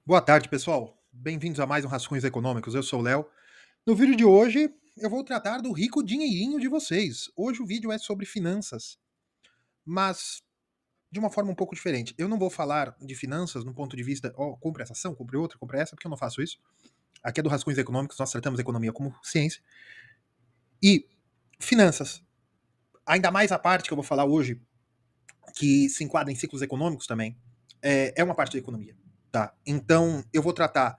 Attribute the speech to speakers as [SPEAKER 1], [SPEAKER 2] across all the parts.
[SPEAKER 1] Boa tarde, pessoal. Bem-vindos a mais um Rascunhos Econômicos. Eu sou o Léo. No vídeo de hoje, eu vou tratar do rico dinheirinho de vocês. Hoje o vídeo é sobre finanças, mas de uma forma um pouco diferente. Eu não vou falar de finanças no ponto de vista, compre essa ação, compre outra, compre essa, porque eu não faço isso. Aqui é do Rascunhos Econômicos, nós tratamos a economia como ciência. E finanças, ainda mais a parte que eu vou falar hoje, que se enquadra em ciclos econômicos também, é uma parte da economia. Tá? Então, eu vou tratar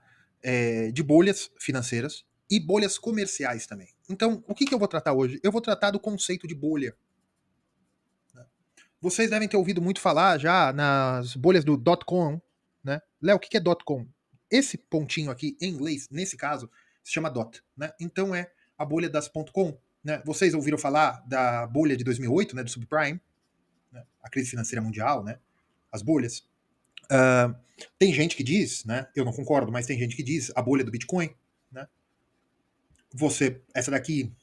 [SPEAKER 1] de bolhas financeiras e bolhas comerciais também. Então, o que eu vou tratar hoje? Eu vou tratar do conceito de bolha. Né? Vocês devem ter ouvido muito falar já nas bolhas do .com, né? Léo, o que é .com? Esse pontinho aqui, em inglês, nesse caso, se chama .dot. Né? Então é a bolha das .com. Né? Vocês ouviram falar da bolha de 2008, né, do subprime, né? A crise financeira mundial, né? As bolhas. Tem gente que diz, né? Eu não concordo, mas tem gente que diz a bolha do Bitcoin, né? Essa daqui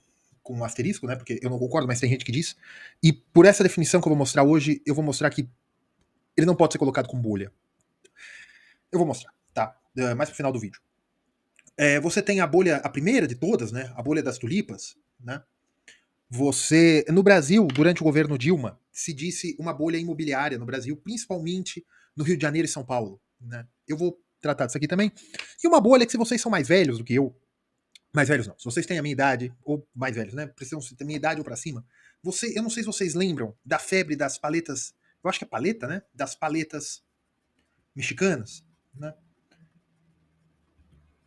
[SPEAKER 1] com um asterisco, né? Porque eu não concordo, mas tem gente que diz. E por essa definição que eu vou mostrar hoje, eu vou mostrar que ele não pode ser colocado como bolha. Eu vou mostrar, tá? Mais pro final do vídeo. Você tem a bolha, a primeira de todas, né? A bolha das tulipas, né? No Brasil, durante o governo Dilma, se disse uma bolha imobiliária no Brasil, principalmente no Rio de Janeiro e São Paulo, né? Eu vou tratar disso aqui também. E uma bolha que, se vocês são mais velhos do que eu, mais velhos não, se vocês têm a minha idade, ou mais velhos, né? Precisam ter a minha idade ou pra cima. Eu não sei se vocês lembram da febre das paletas, eu acho que é paleta, né? Das paletas mexicanas, né?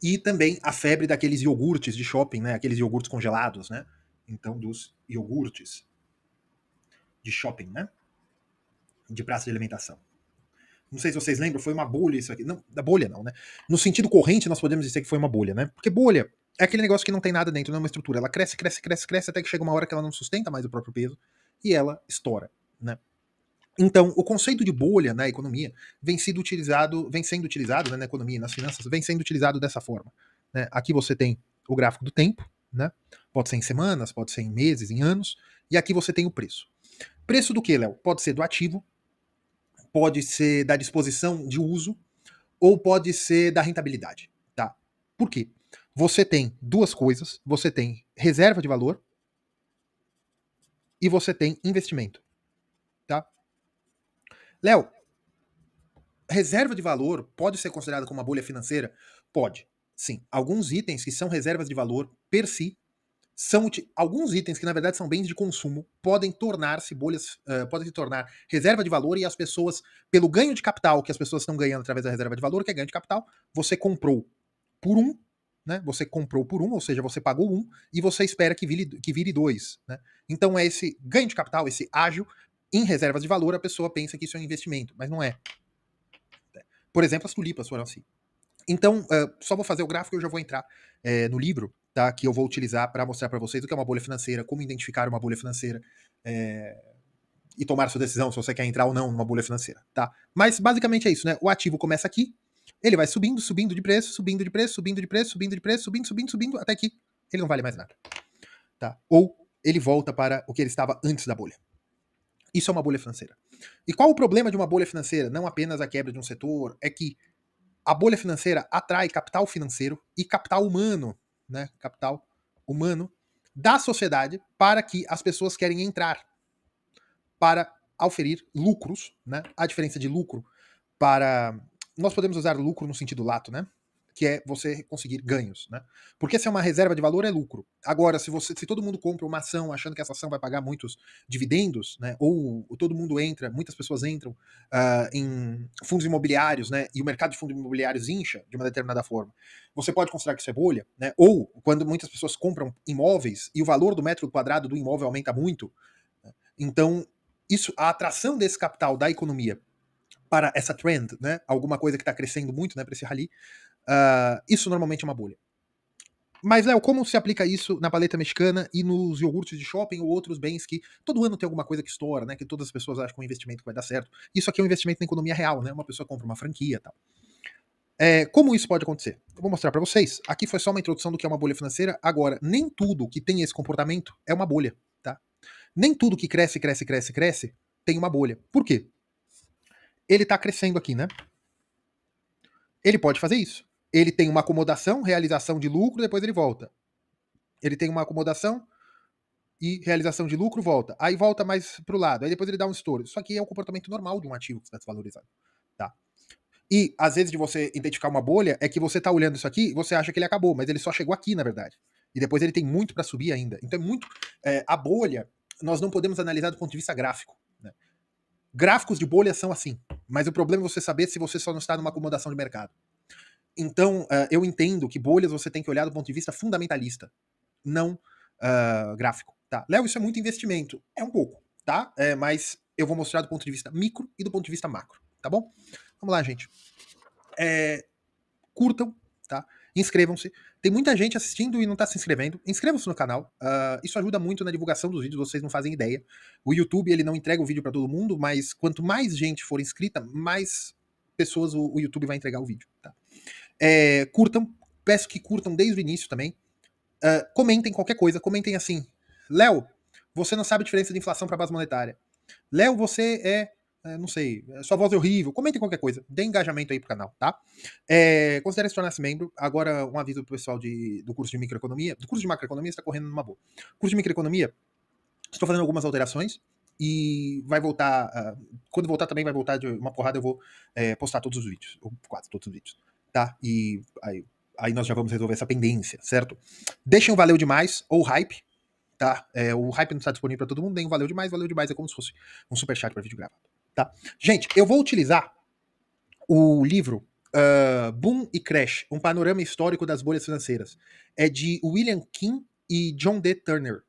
[SPEAKER 1] E também a febre daqueles iogurtes de shopping, né? Aqueles iogurtes congelados, né? Então, dos iogurtes de shopping, né? De praça de alimentação. Não sei se vocês lembram, foi uma bolha isso aqui. Não, da bolha não, né? No sentido corrente, nós podemos dizer que foi uma bolha, né? Porque bolha é aquele negócio que não tem nada dentro, não é uma estrutura. Ela cresce, cresce, cresce, cresce, até que chega uma hora que ela não sustenta mais o próprio peso e ela estoura, né? Então, o conceito de bolha na economia vem sendo utilizado, né, na economia e nas finanças, vem sendo utilizado dessa forma. Né? Aqui você tem o gráfico do tempo, né? Pode ser em semanas, pode ser em meses, em anos, e aqui você tem o preço. Preço do que, Léo? Pode ser do ativo, pode ser da disposição de uso, ou pode ser da rentabilidade. Tá? Por quê? Você tem duas coisas, você tem reserva de valor e você tem investimento. Tá? Léo, reserva de valor pode ser considerada como uma bolha financeira? Pode, sim. Alguns itens que são reservas de valor, per si, alguns itens que na verdade são bens de consumo podem tornar-se bolhas, podem se tornar reserva de valor e as pessoas, pelo ganho de capital que as pessoas estão ganhando através da reserva de valor, que é ganho de capital, você comprou por um, né? Você comprou por um, ou seja, você pagou um e você espera que vire dois, né? Então é esse ganho de capital, esse ágio em reservas de valor, a pessoa pensa que isso é um investimento, mas não é. Por exemplo, as tulipas foram assim. Então, só vou fazer o gráfico e eu já vou entrar no livro, tá, que eu vou utilizar para mostrar para vocês o que é uma bolha financeira, como identificar uma bolha financeira e tomar sua decisão se você quer entrar ou não numa bolha financeira. Tá? Mas basicamente é isso, né? O ativo começa aqui, ele vai subindo, subindo de preço, subindo de preço, subindo de preço, subindo de preço, subindo, subindo, subindo, até que ele não vale mais nada. Tá? Ou ele volta para o que ele estava antes da bolha. Isso é uma bolha financeira. E qual o problema de uma bolha financeira? Não apenas a quebra de um setor, é que a bolha financeira atrai capital financeiro e capital humano, né? Capital humano da sociedade para que as pessoas querem entrar para auferir lucros, né? A diferença de lucro para nós podemos usar lucro no sentido lato, né? Que é você conseguir ganhos, né? Porque se é uma reserva de valor é lucro. Agora, se todo mundo compra uma ação achando que essa ação vai pagar muitos dividendos, né? Ou todo mundo entra, muitas pessoas entram em fundos imobiliários, né? E o mercado de fundos imobiliários incha de uma determinada forma. Você pode considerar que isso é bolha, né? Ou quando muitas pessoas compram imóveis e o valor do metro quadrado do imóvel aumenta muito, né? Então a atração desse capital da economia para essa trend, né? Alguma coisa que está crescendo muito, né? Para esse rally. Isso normalmente é uma bolha. Mas, Léo, como se aplica isso na paleta mexicana e nos iogurtes de shopping ou outros bens que todo ano tem alguma coisa que estoura, né? Que todas as pessoas acham que é um investimento que vai dar certo. Isso aqui é um investimento na economia real, né? Uma pessoa compra uma franquia e tal. Como isso pode acontecer? Eu vou mostrar para vocês. Aqui foi só uma introdução do que é uma bolha financeira. Agora, nem tudo que tem esse comportamento é uma bolha, tá? Nem tudo que cresce, cresce, cresce, cresce tem uma bolha. Por quê? Ele está crescendo aqui, né? Ele pode fazer isso. Ele tem uma acomodação, realização de lucro, depois ele volta. Ele tem uma acomodação e realização de lucro, volta. Aí volta mais pro lado. Aí depois ele dá um estouro. Isso aqui é o comportamento normal de um ativo que está desvalorizado. Tá? E, às vezes, de você identificar uma bolha, é que você tá olhando isso aqui e você acha que ele acabou, mas ele só chegou aqui, na verdade. E depois ele tem muito para subir ainda. Então é muito... a bolha, nós não podemos analisar do ponto de vista gráfico. Né? Gráficos de bolha são assim. Mas o problema é você saber se você só não está numa acomodação de mercado. Então, eu entendo que bolhas você tem que olhar do ponto de vista fundamentalista, não gráfico. Tá? Léo, isso é muito investimento. É um pouco, tá? Mas eu vou mostrar do ponto de vista micro e do ponto de vista macro, tá bom? Vamos lá, gente. Curtam, tá? Inscrevam-se. Tem muita gente assistindo e não tá se inscrevendo. Inscrevam-se no canal. Isso ajuda muito na divulgação dos vídeos, vocês não fazem ideia. O YouTube, ele não entrega o vídeo para todo mundo, mas quanto mais gente for inscrita, mais pessoas o YouTube vai entregar o vídeo, tá? Curtam. Peço que curtam desde o início também. Comentem qualquer coisa. Comentem assim: Léo, você não sabe a diferença de inflação para base monetária. Léo, você não sei, sua voz é horrível. Comentem qualquer coisa. Dê engajamento aí pro canal, tá? Considere se tornar-se membro. Agora, um aviso pro pessoal do curso de microeconomia. Do curso de macroeconomia está correndo numa boa. Curso de microeconomia, estou fazendo algumas alterações e vai voltar. Quando voltar também vai voltar de uma porrada. Eu vou postar todos os vídeos, ou quase todos os vídeos, tá? E aí nós já vamos resolver essa pendência, certo? Deixem o valeu demais ou hype, tá? O hype não está disponível para todo mundo, nem o valeu demais. Valeu demais é como se fosse um superchat para vídeo gravado, tá? Gente, eu vou utilizar o livro Boom e Crash, um panorama histórico das bolhas financeiras. É de William King e John D. Turner.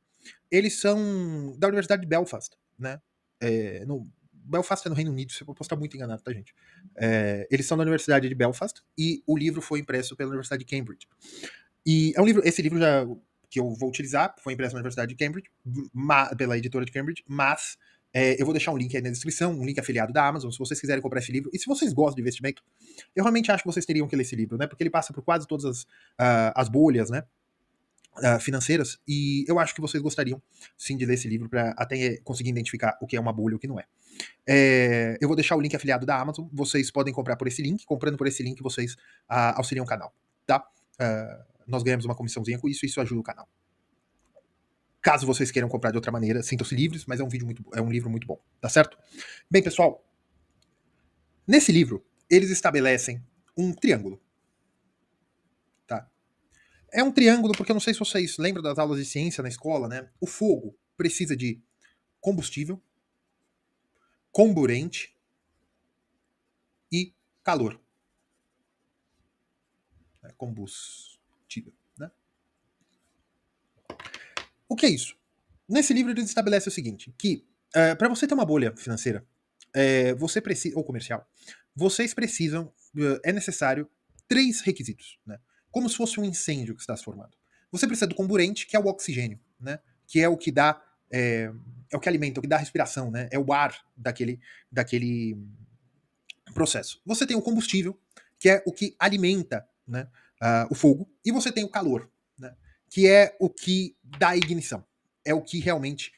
[SPEAKER 1] Eles são da Universidade de Belfast, né? Belfast é no Reino Unido, eu posso estar muito enganado, tá, gente? Eles são da Universidade de Belfast e o livro foi impresso pela Universidade de Cambridge. E é um livro, esse livro que eu vou utilizar, foi impresso na Universidade de Cambridge, pela editora de Cambridge, mas eu vou deixar um link aí na descrição, um link afiliado da Amazon, se vocês quiserem comprar esse livro. E se vocês gostam de investimento, eu realmente acho que vocês teriam que ler esse livro, né? Porque ele passa por quase todas as bolhas, né? Financeiras, e eu acho que vocês gostariam sim de ler esse livro para até conseguir identificar o que é uma bolha e o que não é. Eu vou deixar o link afiliado da Amazon, vocês podem comprar por esse link, comprando por esse link vocês auxiliam o canal, tá? Nós ganhamos uma comissãozinha com isso, e isso ajuda o canal. Caso vocês queiram comprar de outra maneira, sintam-se livres, mas é um livro muito bom, tá certo? Bem, pessoal, nesse livro eles estabelecem um triângulo. É um triângulo porque eu não sei se vocês lembram das aulas de ciência na escola, né? O fogo precisa de combustível, comburente e calor. Combustível, né? O que é isso? Nesse livro eles estabelecem o seguinte, que para você ter uma bolha financeira, você precisa, ou comercial, vocês precisam, é necessário 3 requisitos, né? Como se fosse um incêndio que está se formando. Você precisa do comburente, que é o oxigênio, né? Que é o que dá, é o que alimenta, o que dá respiração, né? É o ar daquele processo. Você tem o combustível, que é o que alimenta, né, o fogo, e você tem o calor, né? Que é o que dá ignição. É o que realmente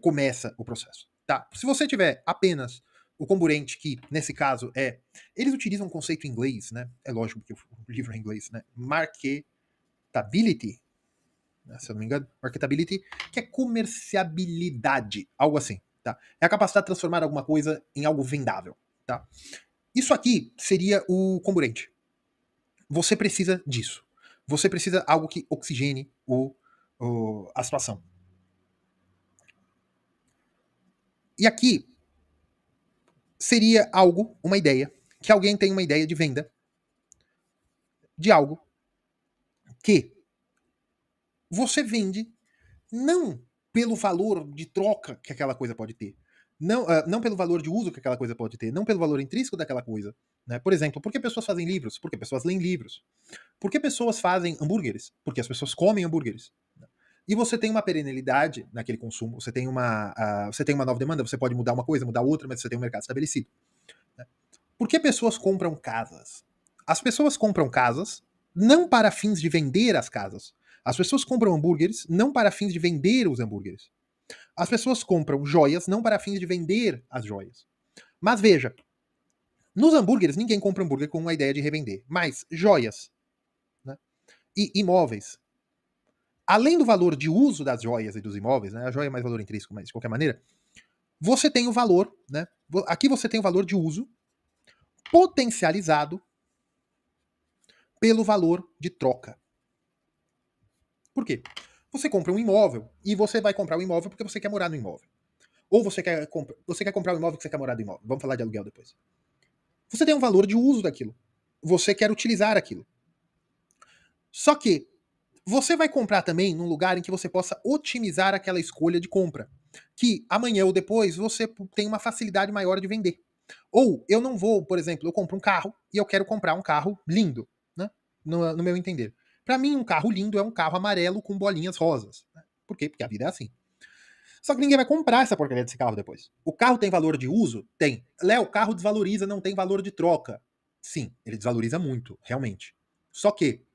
[SPEAKER 1] começa o processo. Tá? Se você tiver apenas o comburente, que nesse caso eles utilizam um conceito em inglês, né? É lógico que o livro é em inglês, né? Marketability, né? Se eu não me engano, marketability, que é comerciabilidade, algo assim, tá? É a capacidade de transformar alguma coisa em algo vendável, tá? Isso aqui seria o comburente. Você precisa disso. Você precisa algo que oxigene a situação. E aqui seria algo, uma ideia, que alguém tem uma ideia de venda de algo que você vende não pelo valor de troca que aquela coisa pode ter, não pelo valor de uso que aquela coisa pode ter, não pelo valor intrínseco daquela coisa. Né? Por exemplo, por que pessoas fazem livros? Porque pessoas leem livros. Por que pessoas fazem hambúrgueres? Porque as pessoas comem hambúrgueres. E você tem uma perenidade naquele consumo, você tem uma nova demanda, você pode mudar uma coisa, mudar outra, mas você tem um mercado estabelecido. Né? Por que pessoas compram casas? As pessoas compram casas não para fins de vender as casas. As pessoas compram hambúrgueres não para fins de vender os hambúrgueres. As pessoas compram joias não para fins de vender as joias. Mas veja, Nos hambúrgueres, ninguém compra hambúrguer com a ideia de revender. Mas joias, né, e imóveis, além do valor de uso das joias e dos imóveis, né, a joia é mais valor intrínseco, mas de qualquer maneira, você tem o valor, né, aqui você tem o valor de uso potencializado pelo valor de troca. Por quê? Você compra um imóvel e você vai comprar um imóvel porque você quer morar no imóvel. Ou você quer comprar um imóvel porque você quer morar no imóvel. Vamos falar de aluguel depois. Você tem um valor de uso daquilo. Você quer utilizar aquilo. Só que você vai comprar também num lugar em que você possa otimizar aquela escolha de compra. Que amanhã ou depois você tem uma facilidade maior de vender. Ou eu não vou, por exemplo, eu compro um carro e eu quero comprar um carro lindo, né? No meu entender. Para mim, um carro lindo é um carro amarelo com bolinhas rosas. Né? Por quê? Porque a vida é assim. Só que ninguém vai comprar essa porcaria desse carro depois. O carro tem valor de uso? Tem. Léo, o carro desvaloriza, não tem valor de troca. Sim, ele desvaloriza muito, realmente. Só que,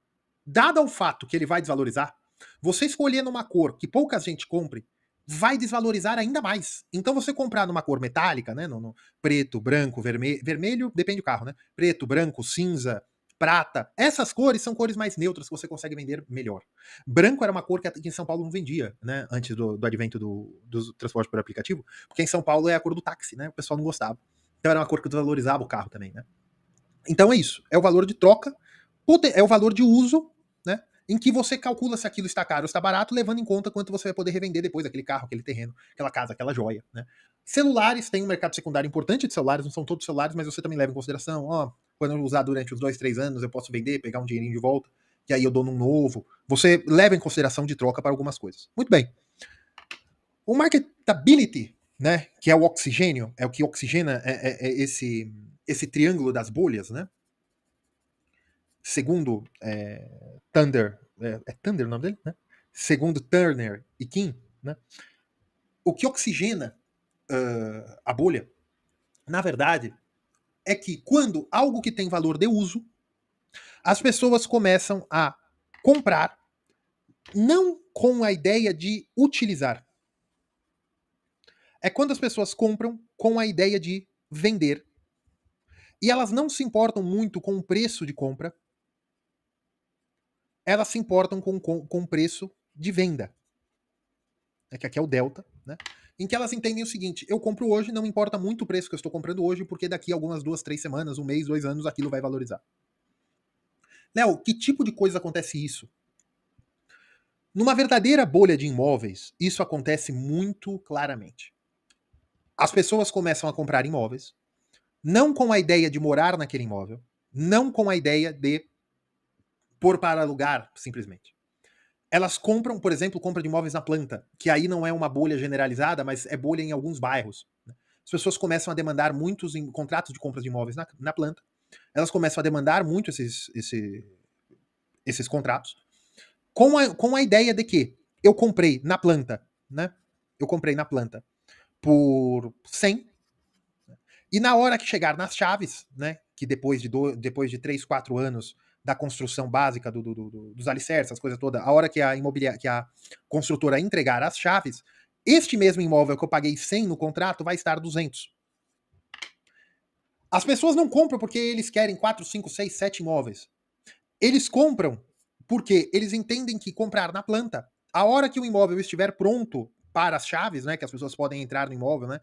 [SPEAKER 1] dado o fato que ele vai desvalorizar, você escolher numa cor que pouca gente compre, vai desvalorizar ainda mais. Então você comprar numa cor metálica, né, no preto, branco, vermelho, depende do carro, né? Preto, branco, cinza, prata. Essas cores são cores mais neutras que você consegue vender melhor. Branco era uma cor que aqui em São Paulo não vendia, né? Antes do advento do transporte por aplicativo, porque em São Paulo é a cor do táxi, né? O pessoal não gostava. Então era uma cor que desvalorizava o carro também, né? Então é isso. É o valor de troca, é o valor de uso, né? Em que você calcula se aquilo está caro ou está barato, levando em conta quanto você vai poder revender depois aquele carro, aquele terreno, aquela casa, aquela joia, né? Celulares, tem um mercado secundário importante de celulares, não são todos celulares, mas você também leva em consideração, ó, quando eu usar durante os 2, 3 anos, eu posso vender, pegar um dinheirinho de volta, e aí eu dou num novo. Você leva em consideração de troca para algumas coisas. Muito bem. O marketability, né, que é o oxigênio, é o que oxigena esse triângulo das bolhas, né? Segundo Thunder, é Thunder o nome dele, né? Segundo Turner e Kim, né? O que oxigena a bolha, na verdade, é que quando algo que tem valor de uso, as pessoas começam a comprar não com a ideia de utilizar. É quando as pessoas compram com a ideia de vender. E elas não se importam muito com o preço de compra, elas se importam com o preço de venda. Que aqui é o delta, né? Em que elas entendem o seguinte: eu compro hoje, não importa muito o preço que eu estou comprando hoje, porque daqui a algumas 2, 3 semanas, um mês, 2 anos, aquilo vai valorizar. Léo, que tipo de coisa acontece isso? Numa verdadeira bolha de imóveis, isso acontece muito claramente. As pessoas começam a comprar imóveis, não com a ideia de morar naquele imóvel, não com a ideia de pôr para alugar, simplesmente. Elas compram, por exemplo, compra de imóveis na planta, que aí não é uma bolha generalizada, mas é bolha em alguns bairros. As pessoas começam a demandar muitos contratos de compras de imóveis na planta. Elas começam a demandar muito esses contratos, com a ideia de que eu comprei na planta, né? Eu comprei na planta por 100, e na hora que chegar nas chaves, né? Que depois de 3, 4 anos da construção básica dos alicerces, as coisas todas, a hora que a construtora entregar as chaves, este mesmo imóvel que eu paguei 100 no contrato vai estar 200. As pessoas não compram porque eles querem 4, 5, 6, 7 imóveis. Eles compram porque eles entendem que comprar na planta, a hora que o imóvel estiver pronto para as chaves, né, que as pessoas podem entrar no imóvel, né,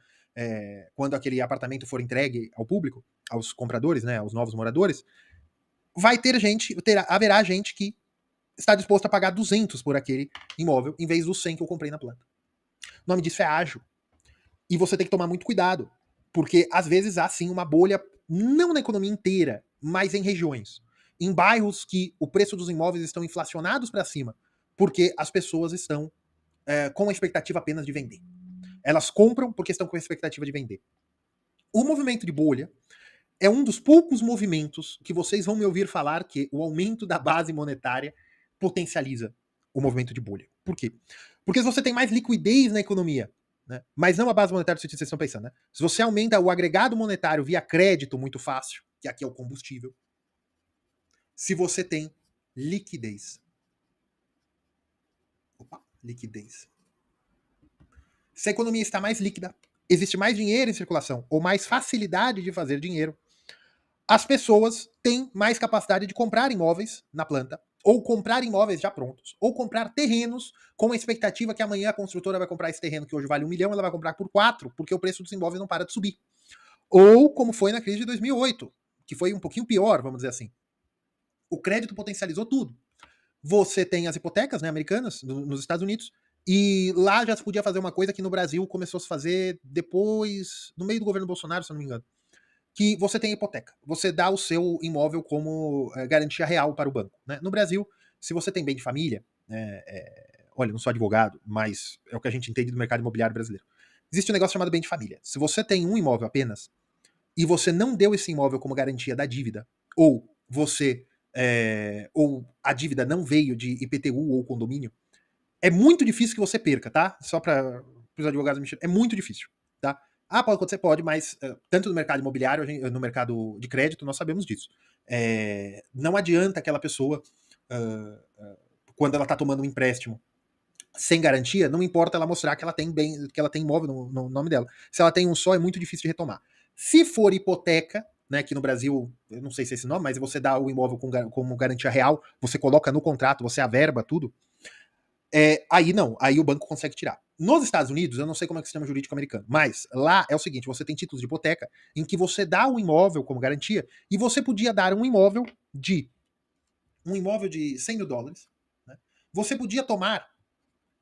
[SPEAKER 1] quando aquele apartamento for entregue ao público, aos compradores, né, aos novos moradores, haverá gente que está disposto a pagar 200 por aquele imóvel, em vez dos 100 que eu comprei na planta. O nome disso é ágio. E você tem que tomar muito cuidado, porque às vezes há sim uma bolha, não na economia inteira, mas em regiões. Em bairros que o preço dos imóveis estão inflacionados para cima, porque as pessoas estão com a expectativa apenas de vender. Elas compram porque estão com a expectativa de vender. O movimento de bolha é um dos poucos movimentos que vocês vão me ouvir falar que o aumento da base monetária potencializa o movimento de bolha. Por quê? Porque você tem mais liquidez na economia, né? Mas não a base monetária do que vocês estão pensando, né? Se você aumenta o agregado monetário via crédito muito fácil, que aqui é o combustível, se você tem liquidez. Opa, liquidez. Se a economia está mais líquida, existe mais dinheiro em circulação, ou mais facilidade de fazer dinheiro, as pessoas têm mais capacidade de comprar imóveis na planta, ou comprar imóveis já prontos, ou comprar terrenos com a expectativa que amanhã a construtora vai comprar esse terreno que hoje vale 1 milhão, ela vai comprar por 4, porque o preço dos imóveis não para de subir. Ou como foi na crise de 2008, que foi um pouquinho pior, vamos dizer assim. O crédito potencializou tudo. Você tem as hipotecas, né, americanas, nos Estados Unidos, e lá já se podia fazer uma coisa que no Brasil começou a se fazer depois, no meio do governo Bolsonaro, se eu não me engano, que você tem hipoteca. Você dá o seu imóvel como garantia real para o banco. Né? No Brasil, se você tem bem de família, olha, não sou advogado, mas é o que a gente entende do mercado imobiliário brasileiro. Existe um negócio chamado bem de família. Se você tem um imóvel apenas e você não deu esse imóvel como garantia da dívida, ou você ou a dívida não veio de IPTU ou condomínio, é muito difícil que você perca, tá? Só para os advogados me é muito difícil, tá? Ah, pode acontecer, pode, mas tanto no mercado imobiliário, no mercado de crédito, nós sabemos disso. Não adianta aquela pessoa, quando ela está tomando um empréstimo sem garantia, não importa ela mostrar que ela tem bem, que ela tem imóvel no nome dela. Se ela tem um só, é muito difícil de retomar. Se for hipoteca, né, que no Brasil, eu não sei se é esse nome, mas você dá o imóvel como garantia real, você coloca no contrato, você averba tudo, aí não, aí o banco consegue tirar. Nos Estados Unidos, eu não sei como é que se chama jurídico americano, mas lá é o seguinte, você tem títulos de hipoteca em que você dá o imóvel como garantia e você podia dar um imóvel de $100 mil, né? Você podia tomar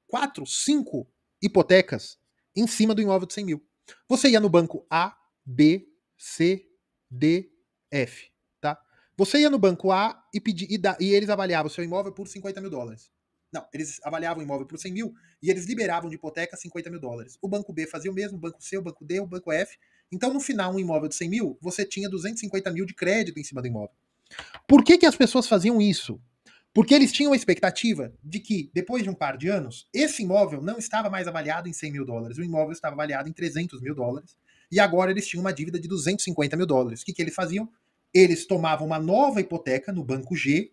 [SPEAKER 1] 4, 5 hipotecas em cima do imóvel de 100 mil. Você ia no banco A, B, C, D, F, tá? Você ia no banco A e eles avaliavam o seu imóvel por $50 mil. Não, eles avaliavam o imóvel por 100 mil e eles liberavam de hipoteca $50 mil. O banco B fazia o mesmo, o banco C, o banco D, o banco F. Então, no final, um imóvel de 100 mil, você tinha 250 mil de crédito em cima do imóvel. Por que as pessoas faziam isso? Porque eles tinham a expectativa de que, depois de um par de anos, esse imóvel não estava mais avaliado em $100 mil, o imóvel estava avaliado em $300 mil, e agora eles tinham uma dívida de $250 mil. O que eles faziam? Eles tomavam uma nova hipoteca no banco G,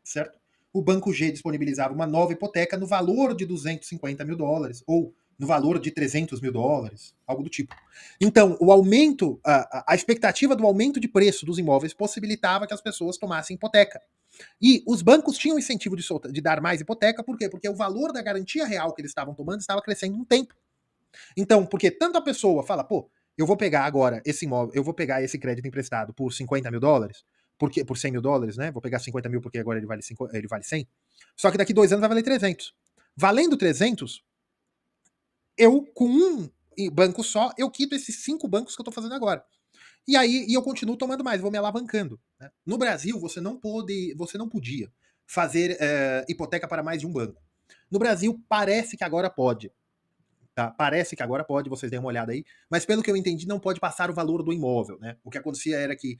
[SPEAKER 1] certo? O banco G disponibilizava uma nova hipoteca no valor de $250 mil, ou no valor de $300 mil, algo do tipo. Então, o aumento, a expectativa do aumento de preço dos imóveis possibilitava que as pessoas tomassem hipoteca. E os bancos tinham incentivo de dar mais hipoteca, por quê? Porque o valor da garantia real que eles estavam tomando estava crescendo no tempo. Então, porque tanto a pessoa fala, pô, eu vou pegar agora esse imóvel, eu vou pegar esse crédito emprestado por $50 mil, porque, por $100 mil, né? Vou pegar 50 mil porque agora ele vale 100. Só que daqui 2 anos vai valer 300. Valendo 300, eu, com um banco só, eu quito esses 5 bancos que eu tô fazendo agora. E aí eu continuo tomando mais, vou me alavancando. Né? No Brasil, você não podia fazer hipoteca para mais de um banco. No Brasil, parece que agora pode. Tá? Parece que agora pode, vocês deem uma olhada aí, mas pelo que eu entendi, não pode passar o valor do imóvel. Né? O que acontecia era que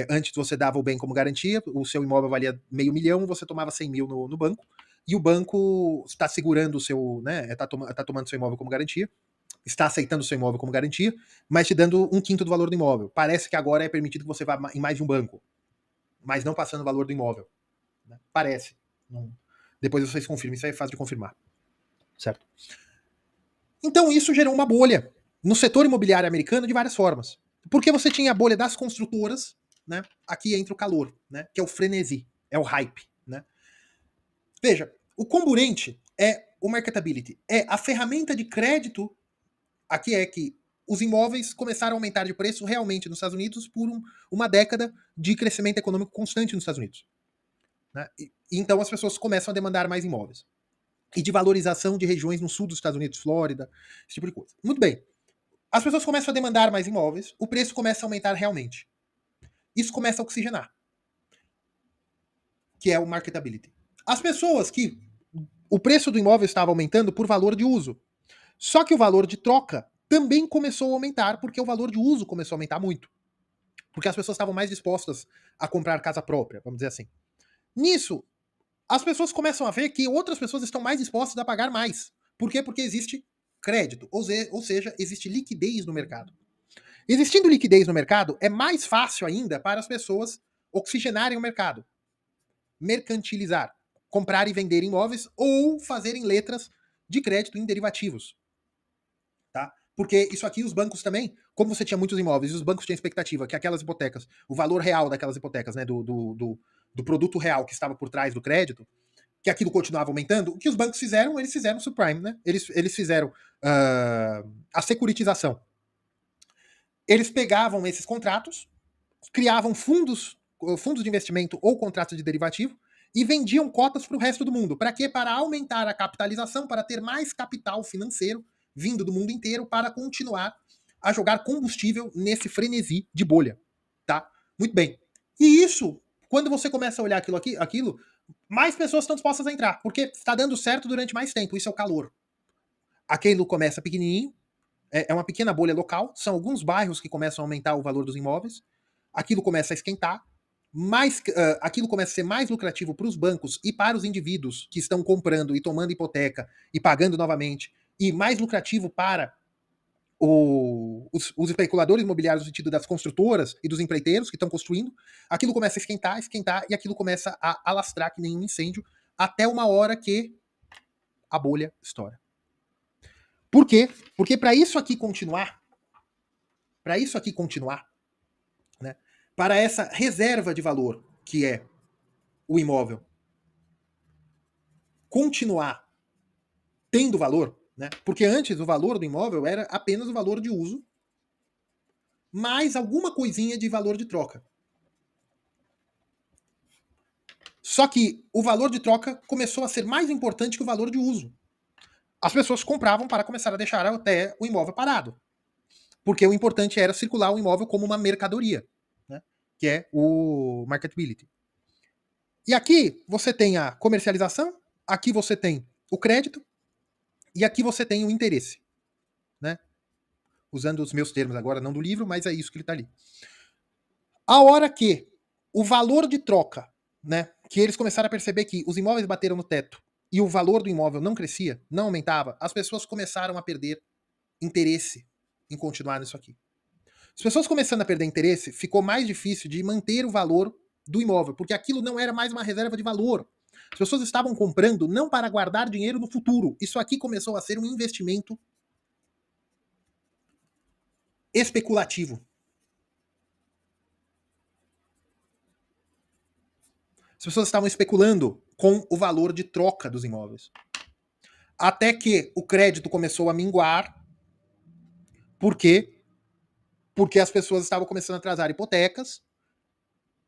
[SPEAKER 1] antes você dava o bem como garantia, o seu imóvel valia $500 mil, você tomava 100 mil no banco, e o banco está segurando o seu, né, tá tomando seu imóvel como garantia, está aceitando o seu imóvel como garantia, mas te dando 1/5 do valor do imóvel. Parece que agora é permitido que você vá em mais de um banco, mas não passando o valor do imóvel. Né? Parece. Depois vocês confirmem, isso aí é fácil de confirmar. Certo? Então isso gerou uma bolha no setor imobiliário americano de várias formas. Porque você tinha a bolha das construtoras, né? Aqui entra o calor, né? Que é o frenesi, é o hype, né? Veja, o comburente é o marketability, é a ferramenta de crédito. Aqui é que os imóveis começaram a aumentar de preço realmente nos Estados Unidos por uma década de crescimento econômico constante nos Estados Unidos. Né? Então as pessoas começam a demandar mais imóveis. E de valorização de regiões no sul dos Estados Unidos, Flórida, esse tipo de coisa. Muito bem. As pessoas começam a demandar mais imóveis, o preço começa a aumentar realmente. Isso começa a oxigenar, que é o marketability. As pessoas que o preço do imóvel estava aumentando por valor de uso. Só que o valor de troca também começou a aumentar, porque o valor de uso começou a aumentar muito. Porque as pessoas estavam mais dispostas a comprar casa própria, vamos dizer assim. Nisso, as pessoas começam a ver que outras pessoas estão mais dispostas a pagar mais. Por quê? Porque existe crédito, ou seja, existe liquidez no mercado. Existindo liquidez no mercado, é mais fácil ainda para as pessoas oxigenarem o mercado, mercantilizar, comprar e vender imóveis ou fazerem letras de crédito em derivativos. Tá? Porque isso aqui, os bancos também, como você tinha muitos imóveis e os bancos tinham expectativa que aquelas hipotecas, o valor real daquelas hipotecas, né, do produto real que estava por trás do crédito, que aquilo continuava aumentando, o que os bancos fizeram? Eles fizeram subprime, né? Eles fizeram a securitização. Eles pegavam esses contratos, criavam fundos de investimento ou contratos de derivativo e vendiam cotas para o resto do mundo. Para quê? Para aumentar a capitalização, para ter mais capital financeiro vindo do mundo inteiro para continuar a jogar combustível nesse frenesi de bolha. Tá? Muito bem. E isso, quando você começa a olhar aquilo, mais pessoas estão dispostas a entrar, porque está dando certo durante mais tempo. Isso é o calor. Aquilo começa pequenininho, é uma pequena bolha local, são alguns bairros que começam a aumentar o valor dos imóveis, aquilo começa a esquentar, aquilo começa a ser mais lucrativo para os bancos e para os indivíduos que estão comprando e tomando hipoteca e pagando novamente, e mais lucrativo para os especuladores imobiliários no sentido das construtoras e dos empreiteiros que estão construindo, aquilo começa a esquentar, e aquilo começa a alastrar que nem um incêndio, até uma hora que a bolha estoura. Por quê? Porque para isso aqui continuar, né, para essa reserva de valor, que é o imóvel, continuar tendo valor, né, porque antes o valor do imóvel era apenas o valor de uso, mais alguma coisinha de valor de troca. Só que o valor de troca começou a ser mais importante que o valor de uso. As pessoas compravam para começar a deixar até o imóvel parado. Porque o importante era circular o imóvel como uma mercadoria, né? Que é o marketability. E aqui você tem a comercialização, aqui você tem o crédito, e aqui você tem o interesse. Né? Usando os meus termos agora, não do livro, mas é isso que ele está ali. A hora que o valor de troca, né, que eles começaram a perceber que os imóveis bateram no teto e o valor do imóvel não crescia, não aumentava, as pessoas começaram a perder interesse em continuar nisso aqui. As pessoas começando a perder interesse, ficou mais difícil de manter o valor do imóvel, porque aquilo não era mais uma reserva de valor. As pessoas estavam comprando não para guardar dinheiro no futuro. Isso aqui começou a ser um investimento especulativo. As pessoas estavam especulando com o valor de troca dos imóveis. Até que o crédito começou a minguar. Por quê? Porque as pessoas estavam começando a atrasar hipotecas.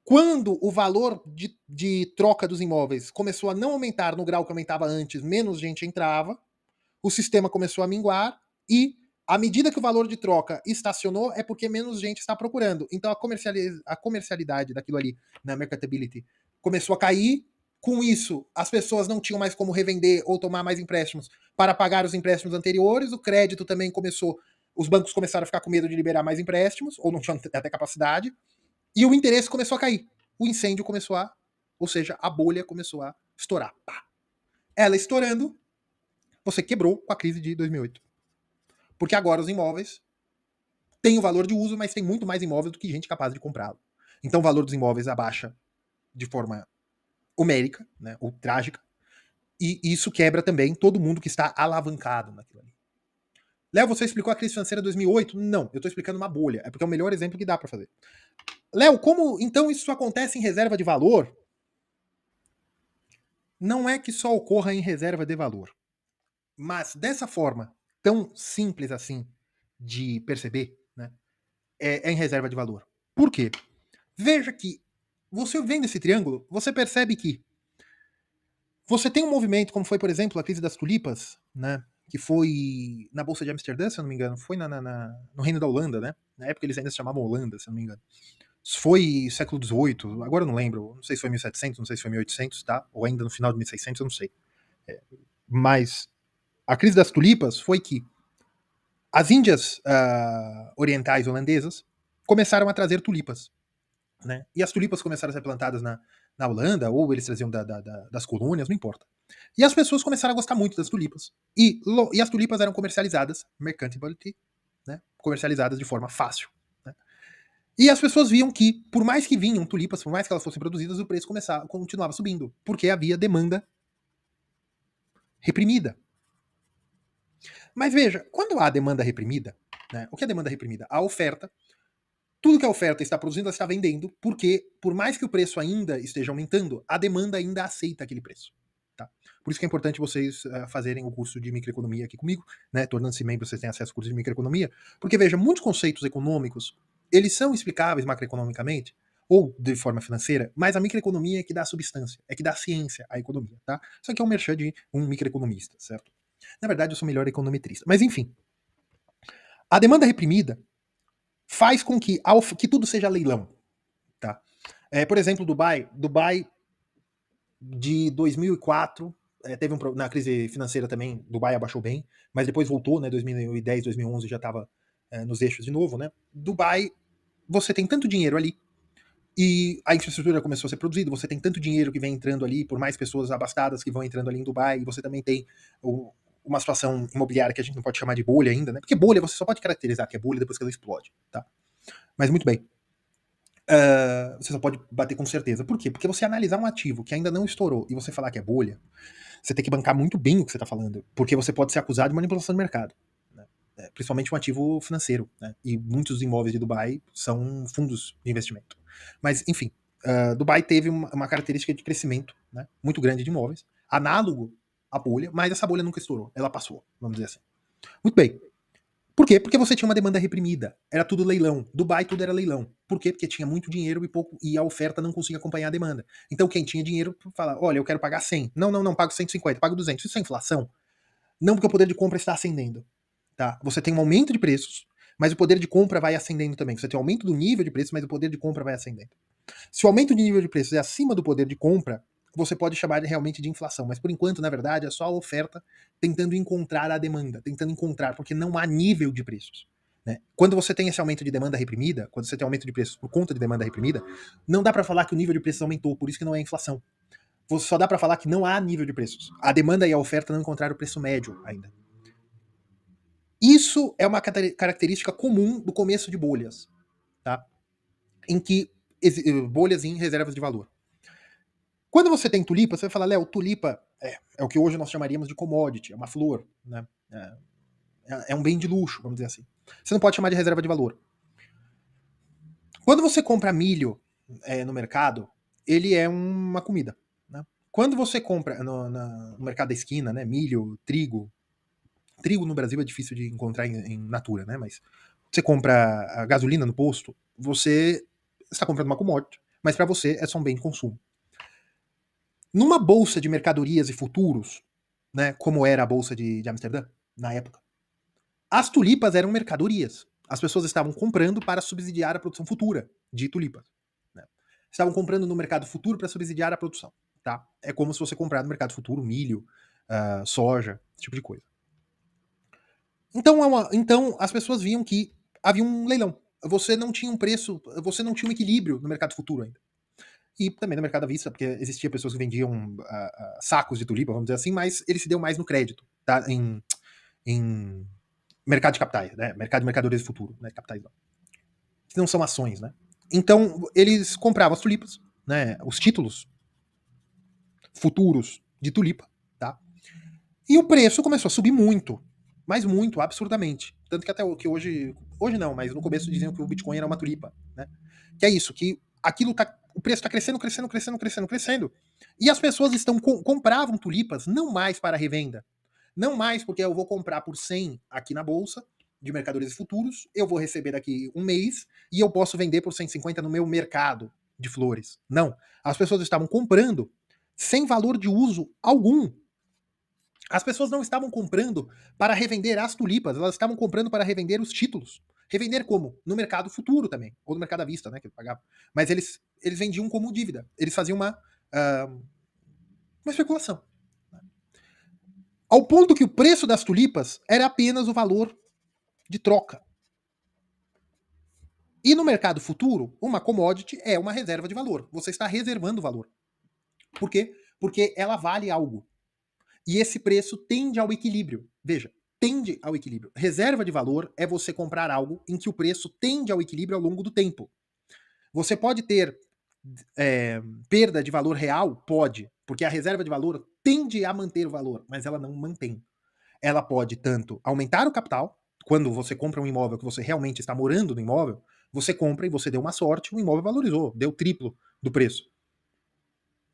[SPEAKER 1] Quando o valor de troca dos imóveis começou a não aumentar no grau que aumentava antes, menos gente entrava, o sistema começou a minguar e, à medida que o valor de troca estacionou, é porque menos gente está procurando. Então a comercialidade daquilo ali, na mercatability, começou a cair. Com isso, as pessoas não tinham mais como revender ou tomar mais empréstimos para pagar os empréstimos anteriores, o crédito também começou, os bancos começaram a ficar com medo de liberar mais empréstimos, ou não tinham até capacidade, e o interesse começou a cair. O incêndio começou ou seja, a bolha começou a estourar. Pá. Ela estourando, você quebrou com a crise de 2008. Porque agora os imóveis têm o valor de uso, mas tem muito mais imóvel do que gente capaz de comprá-lo. Então o valor dos imóveis abaixa de forma homérica, né, ou trágica, e isso quebra também todo mundo que está alavancado naquilo ali. Léo, você explicou a crise financeira de 2008? Não, eu estou explicando uma bolha, é porque é o melhor exemplo que dá para fazer. Léo, como então isso acontece em reserva de valor? Não é que só ocorra em reserva de valor, mas dessa forma tão simples assim de perceber, né, é em reserva de valor. Por quê? Veja que você vendo esse triângulo, você percebe que você tem um movimento, como foi, por exemplo, a crise das tulipas, né, que foi na Bolsa de Amsterdã, se eu não me engano, foi no Reino da Holanda, né? Na época eles ainda se chamavam Holanda, se eu não me engano. Foi século XVIII, agora eu não lembro, não sei se foi 1700, não sei se foi 1800, tá? Ou ainda no final de 1600, eu não sei. Mas a crise das tulipas foi que as Índias orientais holandesas começaram a trazer tulipas, né? E as tulipas começaram a ser plantadas na Holanda, ou eles traziam das colônias, não importa. E as pessoas começaram a gostar muito das tulipas. E as tulipas eram comercializadas, mercantability, né? Comercializadas de forma fácil. Né? E as pessoas viam que, por mais que vinham tulipas, por mais que elas fossem produzidas, o preço continuava subindo, porque havia demanda reprimida. Mas veja, quando há demanda reprimida, né, o que é demanda reprimida? A oferta, tudo que a oferta está produzindo, ela está vendendo, porque por mais que o preço ainda esteja aumentando, a demanda ainda aceita aquele preço. Tá? Por isso que é importante vocês fazerem o curso de microeconomia aqui comigo, né? Tornando-se membro, vocês têm acesso ao curso de microeconomia, porque veja, muitos conceitos econômicos, eles são explicáveis macroeconomicamente, ou de forma financeira, mas a microeconomia é que dá substância, é que dá ciência à economia, tá? Isso aqui é um merchan de um microeconomista, certo? Na verdade, eu sou melhor econometrista. Mas enfim, a demanda reprimida faz com que tudo seja leilão, tá? Por exemplo, Dubai de 2004, teve na crise financeira também, Dubai abaixou bem, mas depois voltou, né, 2010, 2011 já estava nos eixos de novo, né? Dubai, você tem tanto dinheiro ali, e a infraestrutura começou a ser produzida, você tem tanto dinheiro que vem entrando ali, por mais pessoas abastadas que vão entrando ali em Dubai, e você também tem uma situação imobiliária que a gente não pode chamar de bolha ainda, né? Porque bolha você só pode caracterizar que é bolha depois que ela explode, tá? Mas muito bem. Você só pode bater com certeza. Por quê? Porque você analisar um ativo que ainda não estourou e você falar que é bolha, você tem que bancar muito bem o que você está falando, porque você pode ser acusado de manipulação do mercado, né? Principalmente um ativo financeiro, né? E muitos imóveis de Dubai são fundos de investimento. Mas, enfim, Dubai teve uma característica de crescimento, né, muito grande de imóveis, análogo à bolha, mas essa bolha nunca estourou, ela passou, vamos dizer assim. Muito bem. Por quê? Porque você tinha uma demanda reprimida. Era tudo leilão. Dubai tudo era leilão. Por quê? Porque tinha muito dinheiro e a oferta não conseguia acompanhar a demanda. Então quem tinha dinheiro fala, olha, eu quero pagar 100. Não, pago 150, pago 200. Isso é inflação? Não, porque o poder de compra está ascendendo. Tá? Você tem um aumento de preços, mas o poder de compra vai ascendendo também. Você tem um aumento do nível de preço, mas o poder de compra vai ascendendo. Se o aumento de nível de preços é acima do poder de compra, você pode chamar realmente de inflação. Mas por enquanto, na verdade, é só a oferta tentando encontrar a demanda, tentando encontrar, porque não há nível de preços. Né? Quando você tem esse aumento de demanda reprimida, quando você tem aumento de preços por conta de demanda reprimida, não dá para falar que o nível de preços aumentou, por isso que não é inflação. Só dá para falar que não há nível de preços. A demanda e a oferta não encontraram o preço médio ainda. Isso é uma característica comum do começo de bolhas, tá? Em que bolhas em reservas de valor. Quando você tem tulipa, você vai falar, Léo, tulipa é o que hoje nós chamaríamos de commodity, é uma flor, né? É um bem de luxo, vamos dizer assim. Você não pode chamar de reserva de valor. Quando você compra milho no mercado, ele é uma comida. Né? Quando você compra no mercado da esquina, né, milho, trigo no Brasil é difícil de encontrar em natura, né? Mas você compra a gasolina no posto, você está comprando uma commodity, mas para você é só um bem de consumo. Numa bolsa de mercadorias e futuros, né, como era a bolsa de Amsterdã, na época, as tulipas eram mercadorias. As pessoas estavam comprando para subsidiar a produção futura de tulipas. Né? Estavam comprando no mercado futuro para subsidiar a produção. Tá? É como se você comprar no mercado futuro milho, soja, esse tipo de coisa. Então as pessoas viam que havia um leilão. Você não tinha um preço, você não tinha um equilíbrio no mercado futuro ainda. E também no mercado à vista, porque existia pessoas que vendiam sacos de tulipa, vamos dizer assim, mas ele se deu mais no crédito, tá? Em mercado de capitais, né? Mercado de mercadorias de futuro, né? Capitais não. Que não são ações, né? Então, eles compravam as tulipas, né? Os títulos futuros de tulipa, tá? E o preço começou a subir muito, mas muito, absurdamente. Tanto que até que hoje não, mas no começo diziam que o Bitcoin era uma tulipa, né? Que é isso, que o preço está crescendo. E as pessoas compravam tulipas não mais para revenda, não mais porque eu vou comprar por 100 aqui na bolsa de mercadorias futuros, eu vou receber daqui um mês e eu posso vender por 150 no meu mercado de flores. Não, as pessoas estavam comprando sem valor de uso algum. As pessoas não estavam comprando para revender as tulipas, elas estavam comprando para revender os títulos. Revender como? No mercado futuro também, ou no mercado à vista, né, que pagava. Mas eles vendiam como dívida. Eles faziam uma especulação. Ao ponto que o preço das tulipas era apenas o valor de troca. E no mercado futuro, uma commodity é uma reserva de valor. Você está reservando valor. Por quê? Porque ela vale algo. E esse preço tende ao equilíbrio. Veja, tende ao equilíbrio. Reserva de valor é você comprar algo em que o preço tende ao equilíbrio ao longo do tempo. Você pode ter perda de valor real? Pode, porque a reserva de valor tende a manter o valor, mas ela não mantém. Ela pode tanto aumentar o capital, quando você compra um imóvel que você realmente está morando no imóvel, você compra e você deu uma sorte, o imóvel valorizou, deu triplo do preço.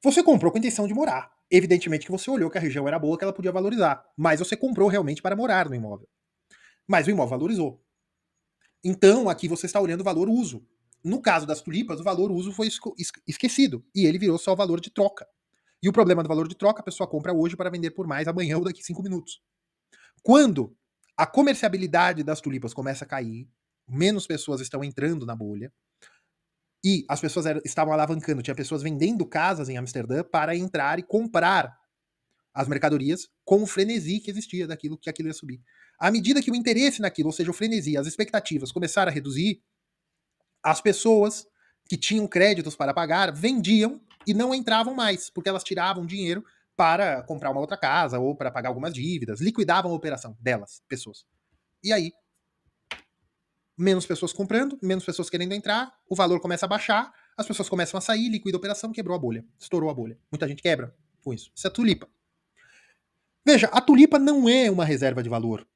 [SPEAKER 1] Você comprou com a intenção de morar. Evidentemente que você olhou que a região era boa, que ela podia valorizar. Mas você comprou realmente para morar no imóvel. Mas o imóvel valorizou. Então, aqui você está olhando o valor uso. No caso das tulipas, o valor uso foi esquecido. E ele virou só o valor de troca. E o problema do valor de troca, a pessoa compra hoje para vender por mais amanhã ou daqui 5 minutos. Quando a comerciabilidade das tulipas começa a cair, menos pessoas estão entrando na bolha, e as pessoas estavam alavancando, tinha pessoas vendendo casas em Amsterdã para entrar e comprar as mercadorias com o frenesi que existia daquilo que aquilo ia subir. À medida que o interesse naquilo, ou seja, o frenesi, as expectativas começaram a reduzir, as pessoas que tinham créditos para pagar vendiam e não entravam mais, porque elas tiravam dinheiro para comprar uma outra casa ou para pagar algumas dívidas, liquidavam a operação delas, pessoas. E aí, menos pessoas comprando, menos pessoas querendo entrar, o valor começa a baixar, as pessoas começam a sair, liquida a operação, quebrou a bolha, estourou a bolha. Muita gente quebra com isso. Isso é tulipa. Veja, a tulipa não é uma reserva de valor.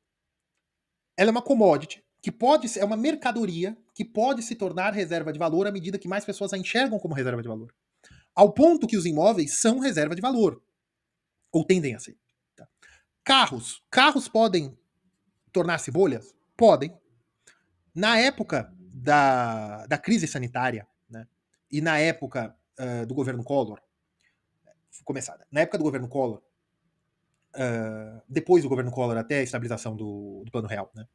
[SPEAKER 1] Ela é uma commodity que pode ser, é uma mercadoria que pode se tornar reserva de valor à medida que mais pessoas a enxergam como reserva de valor. Ao ponto que os imóveis são reserva de valor. Ou tendem a ser. Tá? Carros. Carros podem tornar-se bolhas? Podem. Na época da crise sanitária, né, e na época do governo Collor, começada, na época do governo Collor, depois do governo Collor até a estabilização do Plano Real, né,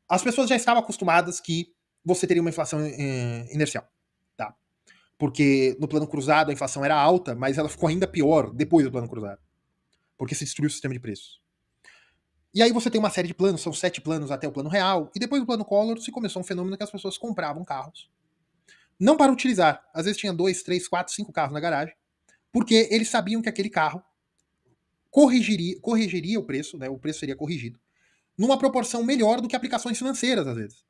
[SPEAKER 1] as pessoas já estavam acostumadas que você teria uma inflação inercial, tá? Porque no Plano Cruzado a inflação era alta, mas ela ficou ainda pior depois do Plano Cruzado, porque se destruiu o sistema de preços. E aí você tem uma série de planos, são 7 planos até o Plano Real, e depois do Plano Collor se começou um fenômeno que as pessoas compravam carros. Não para utilizar, às vezes tinha 2, 3, 4, 5 carros na garagem, porque eles sabiam que aquele carro corrigiria o preço, né, o preço seria corrigido, numa proporção melhor do que aplicações financeiras, às vezes.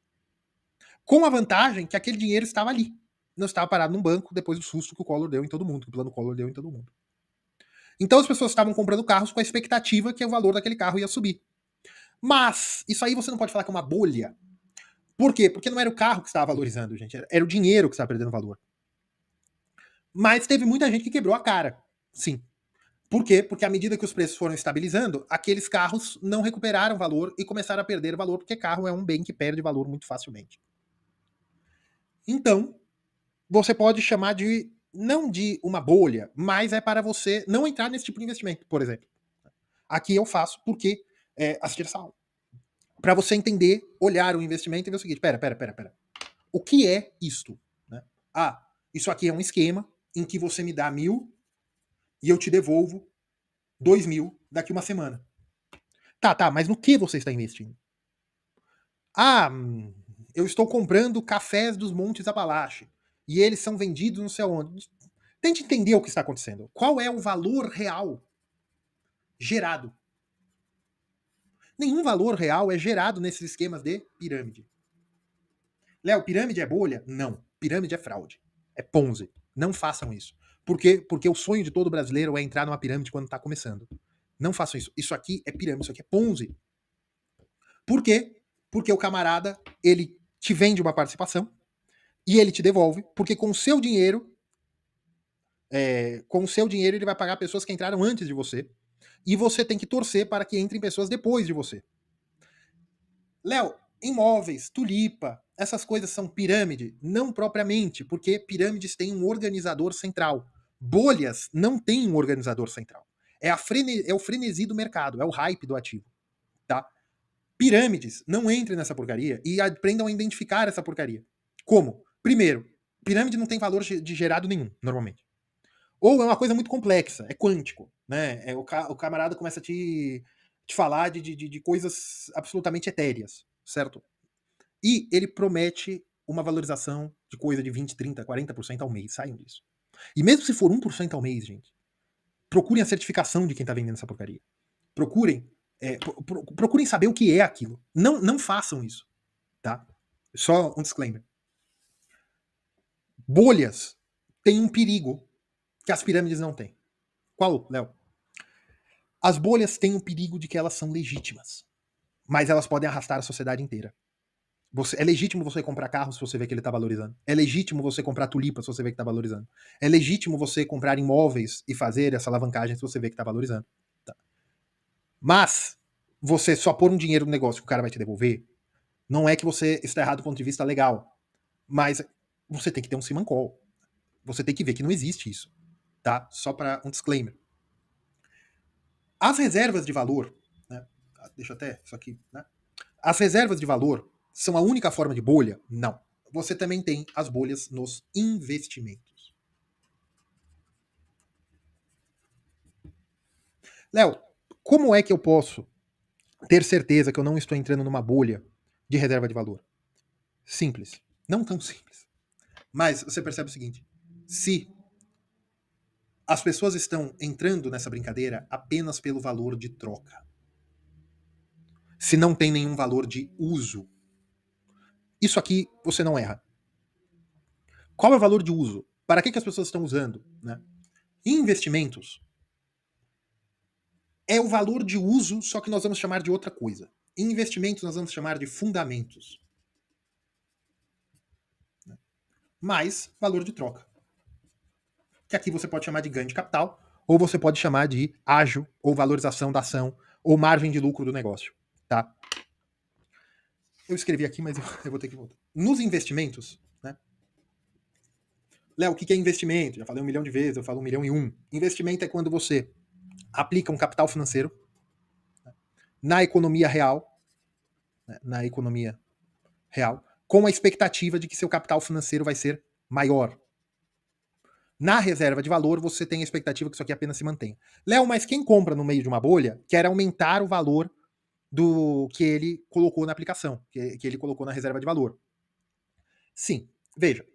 [SPEAKER 1] Com a vantagem que aquele dinheiro estava ali. Não estava parado num banco depois do susto que o Collor deu em todo mundo, que o plano Collor deu em todo mundo. Então as pessoas estavam comprando carros com a expectativa que o valor daquele carro ia subir. Mas, isso aí você não pode falar que é uma bolha. Por quê? Porque não era o carro que estava valorizando, gente. Era o dinheiro que estava perdendo valor. Mas teve muita gente que quebrou a cara. Sim. Por quê? Porque à medida que os preços foram estabilizando, aqueles carros não recuperaram valor e começaram a perder valor, porque carro é um bem que perde valor muito facilmente. Então, você pode chamar de, não de uma bolha, mas é para você não entrar nesse tipo de investimento, por exemplo. Aqui eu faço porque assistir essa aula. Para você entender, olhar o investimento e ver o seguinte, pera. O que é isto? Né? Ah, isso aqui é um esquema em que você me dá 1.000 e eu te devolvo 2.000 daqui uma semana. Tá, mas no que você está investindo? Ah, eu estou comprando cafés dos Montes Apalache e eles são vendidos não sei onde. Tente entender o que está acontecendo. Qual é o valor real gerado? Nenhum valor real é gerado nesses esquemas de pirâmide. Léo, pirâmide é bolha? Não. Pirâmide é fraude. É Ponzi. Não façam isso. Por quê? Porque o sonho de todo brasileiro é entrar numa pirâmide quando está começando. Não façam isso. Isso aqui é pirâmide, isso aqui é Ponzi. Por quê? Porque o camarada, ele te vende uma participação e ele te devolve, porque com o seu dinheiro, ele vai pagar pessoas que entraram antes de você, e você tem que torcer para que entrem pessoas depois de você. Léo, imóveis, tulipa, essas coisas são pirâmide? Não propriamente, porque pirâmides têm um organizador central. Bolhas não têm um organizador central. É o frenesi do mercado, é o hype do ativo. Tá? Pirâmides, não entrem nessa porcaria e aprendam a identificar essa porcaria. Como? Primeiro, pirâmide não tem valor de gerado nenhum, normalmente. Ou é uma coisa muito complexa, é quântico. Né? O camarada começa a te falar de coisas absolutamente etéreas, certo? E ele promete uma valorização de coisa de 20, 30, 40% ao mês. Saiam disso. E mesmo se for 1% ao mês, gente, procurem a certificação de quem tá vendendo essa porcaria. Procurem procurem saber o que é aquilo. Não façam isso, tá? Só um disclaimer. Bolhas têm um perigo que as pirâmides não têm. Qual, Léo? As bolhas têm o perigo de que elas são legítimas, mas elas podem arrastar a sociedade inteira. É legítimo você comprar carro se você vê que ele está valorizando. É legítimo você comprar tulipa se você vê que está valorizando. É legítimo você comprar imóveis e fazer essa alavancagem se você vê que está valorizando. Tá. Mas você só pôr um dinheiro no negócio que o cara vai te devolver, não é que você está errado do ponto de vista legal. Mas você tem que ter um simancol. Você tem que ver que não existe isso. Tá? Só para um disclaimer. As reservas de valor, né? Deixa até isso aqui, né? As reservas de valor são a única forma de bolha? Não. Você também tem as bolhas nos investimentos. Léo, como é que eu posso ter certeza que eu não estou entrando numa bolha de reserva de valor? Simples. Não tão simples. Mas você percebe o seguinte: se as pessoas estão entrando nessa brincadeira apenas pelo valor de troca, se não tem nenhum valor de uso, isso aqui você não erra. Qual é o valor de uso? Para que as pessoas estão usando? Né? Investimentos é o valor de uso, só que nós vamos chamar de outra coisa. Investimentos nós vamos chamar de fundamentos. Mais valor de troca. Que aqui você pode chamar de ganho de capital, ou você pode chamar de ágio, ou valorização da ação, ou margem de lucro do negócio. Tá? Eu escrevi aqui, mas eu vou ter que voltar. Nos investimentos, né? Léo, o que é investimento? Já falei 1 milhão de vezes, eu falo 1.000.001. Investimento é quando você aplica um capital financeiro na economia real, né, na economia real, com a expectativa de que seu capital financeiro vai ser maior. Na reserva de valor, você tem a expectativa que isso aqui apenas se mantenha. Léo, mas quem compra no meio de uma bolha quer aumentar o valor do que ele colocou na aplicação, que ele colocou na reserva de valor. Sim, veja,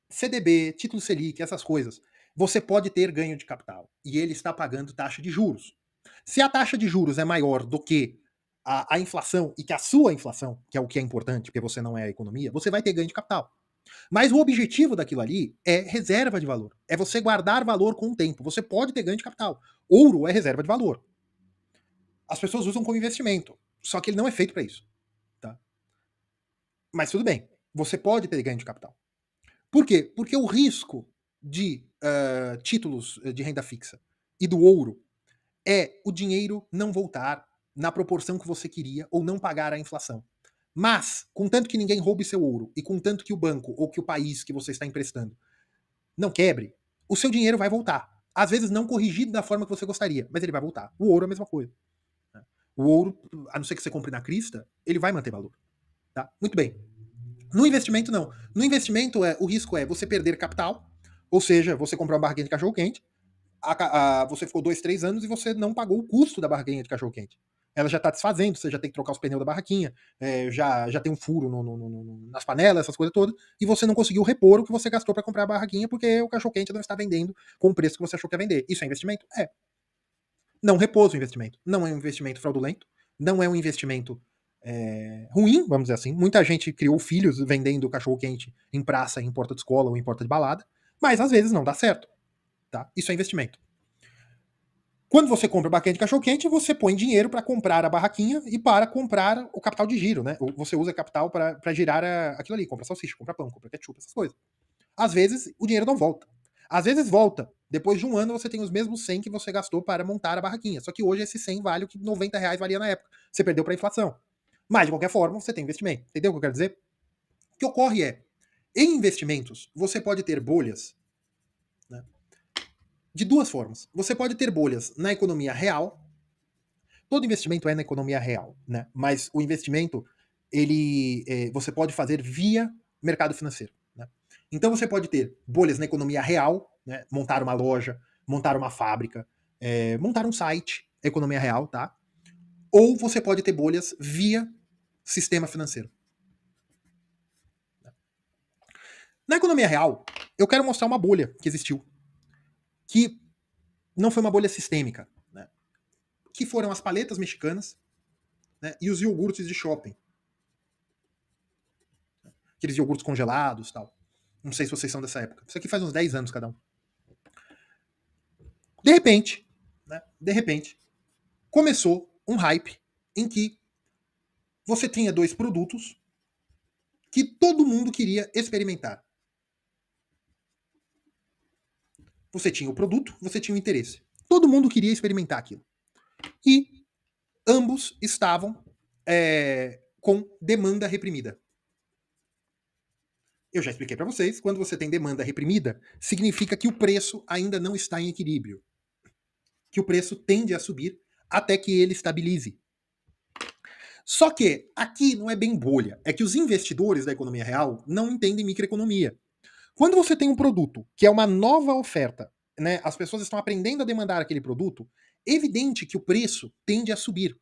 [SPEAKER 1] CDB, título Selic, essas coisas, você pode ter ganho de capital e ele está pagando taxa de juros. Se a taxa de juros é maior do que a inflação e que a sua inflação, que é o que é importante, porque você não é a economia, você vai ter ganho de capital. Mas o objetivo daquilo ali é reserva de valor. É você guardar valor com o tempo. Você pode ter ganho de capital. Ouro é reserva de valor. As pessoas usam como investimento. Só que ele não é feito para isso. Tá? Mas tudo bem. Você pode ter ganho de capital. Por quê? Porque o risco de títulos de renda fixa e do ouro é o dinheiro não voltar na proporção que você queria ou não pagar a inflação. Mas, contanto que ninguém roube seu ouro e contanto que o banco ou que o país que você está emprestando não quebre, o seu dinheiro vai voltar. Às vezes não corrigido da forma que você gostaria, mas ele vai voltar. O ouro é a mesma coisa. O ouro, a não ser que você compre na crista, ele vai manter valor. Tá? Muito bem. No investimento, não. No investimento, o risco é você perder capital, ou seja, você comprar uma barraquinha de cachorro-quente, você ficou 2, 3 anos e você não pagou o custo da barraquinha de cachorro-quente. Ela já está desfazendo, você já tem que trocar os pneus da barraquinha, já tem um furo nas panelas, essas coisas todas, e você não conseguiu repor o que você gastou para comprar a barraquinha porque o cachorro-quente não está vendendo com o preço que você achou que ia vender. Isso é investimento? É. Não repôs o investimento. Não é um investimento fraudulento, não é um investimento ruim, vamos dizer assim. Muita gente criou filhos vendendo cachorro-quente em praça, em porta de escola ou em porta de balada, mas às vezes não dá certo. Tá? Isso é investimento. Quando você compra a barraquinha de cachorro-quente, você põe dinheiro para comprar a barraquinha e para comprar o capital de giro, né? Você usa capital para girar aquilo ali. Compra salsicha, compra pão, compra ketchup, essas coisas. Às vezes, o dinheiro não volta. Às vezes volta. Depois de um ano, você tem os mesmos 100 que você gastou para montar a barraquinha. Só que hoje esse 100 vale o que R$90 valia na época. Você perdeu para a inflação. Mas, de qualquer forma, você tem investimento. Entendeu o que eu quero dizer? O que ocorre é, em investimentos, você pode ter bolhas, né, de duas formas. Você pode ter bolhas na economia real. Todo investimento é na economia real, né? Mas o investimento, você pode fazer via mercado financeiro. Né? Então você pode ter bolhas na economia real, né? Montar uma loja, montar uma fábrica, montar um site, economia real, tá? Ou você pode ter bolhas via sistema financeiro. Na economia real, eu quero mostrar uma bolha que existiu, que não foi uma bolha sistêmica, né? Que foram as paletas mexicanas, né? E os iogurtes de shopping. Aqueles iogurtes congelados e tal. Não sei se vocês são dessa época. Isso aqui faz uns 10 anos cada um. De repente, né, de repente, começou um hype em que você tinha dois produtos que todo mundo queria experimentar. Você tinha o produto, você tinha o interesse. Todo mundo queria experimentar aquilo. E ambos estavam com demanda reprimida. Eu já expliquei para vocês, quando você tem demanda reprimida, significa que o preço ainda não está em equilíbrio. Que o preço tende a subir até que ele estabilize. Só que aqui não é bem bolha, é que os investidores da economia real não entendem microeconomia. Quando você tem um produto que é uma nova oferta, né, as pessoas estão aprendendo a demandar aquele produto, é evidente que o preço tende a subir,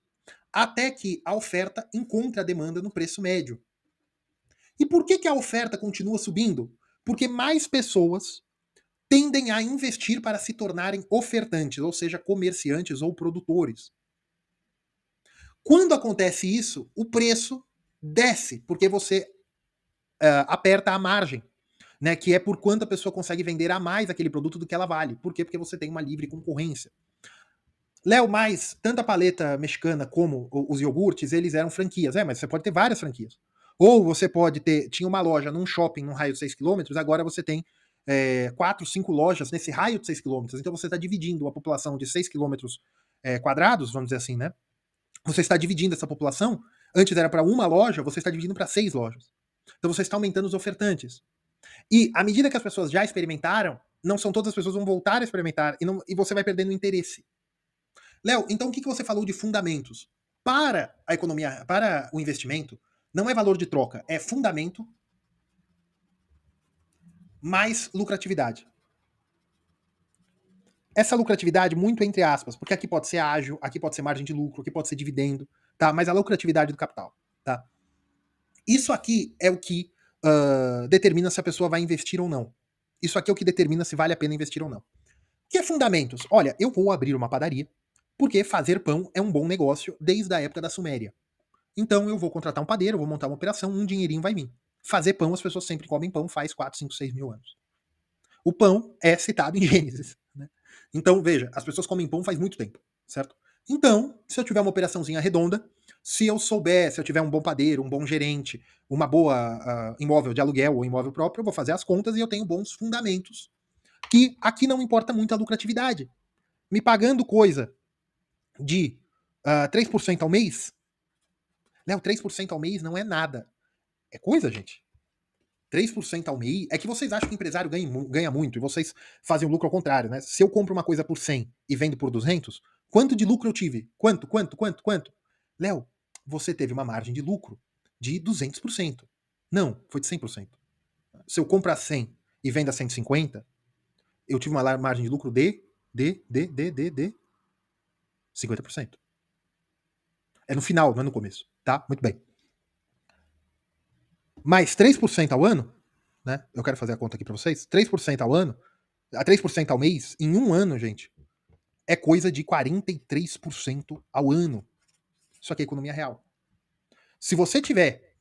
[SPEAKER 1] até que a oferta encontre a demanda no preço médio. E por que a oferta continua subindo? Porque mais pessoas tendem a investir para se tornarem ofertantes, ou seja, comerciantes ou produtores. Quando acontece isso, o preço desce, porque você aperta a margem, né, que é por quanto a pessoa consegue vender a mais aquele produto do que ela vale. Por quê? Porque você tem uma livre concorrência. Léo, mas tanto a paleta mexicana como os iogurtes, eles eram franquias. Mas você pode ter várias franquias. Ou você pode ter, tinha uma loja num shopping num raio de 6 km, agora você tem 4, 5 lojas nesse raio de 6 km. Então você está dividindo a população de 6 km quadrados, vamos dizer assim, né? Você está dividindo essa população, antes era para uma loja, você está dividindo para 6 lojas. Então você está aumentando os ofertantes. E à medida que as pessoas já experimentaram, não são todas as pessoas que vão voltar a experimentar e você vai perdendo interesse. Léo, então o que você falou de fundamentos? Para a economia, para o investimento, não é valor de troca, é fundamento mais lucratividade. Essa lucratividade, muito entre aspas, porque aqui pode ser ágil, aqui pode ser margem de lucro, aqui pode ser dividendo, tá? Mas a lucratividade do capital, tá? Isso aqui é o que determina se a pessoa vai investir ou não. Isso aqui é o que determina se vale a pena investir ou não. O que é fundamentos? Olha, eu vou abrir uma padaria, porque fazer pão é um bom negócio desde a época da Suméria. Então eu vou contratar um padeiro, vou montar uma operação, um dinheirinho vai vir. Fazer pão, as pessoas sempre comem pão faz 4, 5, 6 mil anos. O pão é citado em Gênesis. Né? Então, veja, as pessoas comem pão faz muito tempo, certo? Então, se eu tiver uma operaçãozinha redonda, se eu souber, se eu tiver um bom padeiro, um bom gerente, uma boa imóvel de aluguel ou imóvel próprio, eu vou fazer as contas e eu tenho bons fundamentos. Que aqui não importa muito a lucratividade. Me pagando coisa de 3% ao mês, Léo, 3% ao mês não é nada. É coisa, gente. 3% ao mês. É que vocês acham que o empresário ganha muito e vocês fazem o lucro ao contrário, né? Se eu compro uma coisa por 100 e vendo por 200, quanto de lucro eu tive? Quanto? Léo, você teve uma margem de lucro de 200%. Não, foi de 100%. Se eu compro a 100 e vendo a 150, eu tive uma margem de lucro de 50%. É no final, não é no começo, tá? Muito bem. Mais 3% ao ano, né? Eu quero fazer a conta aqui para vocês. 3% ao ano, a 3% ao mês, em um ano, gente, é coisa de 43% ao ano. Isso aqui é economia real. Se você tiver,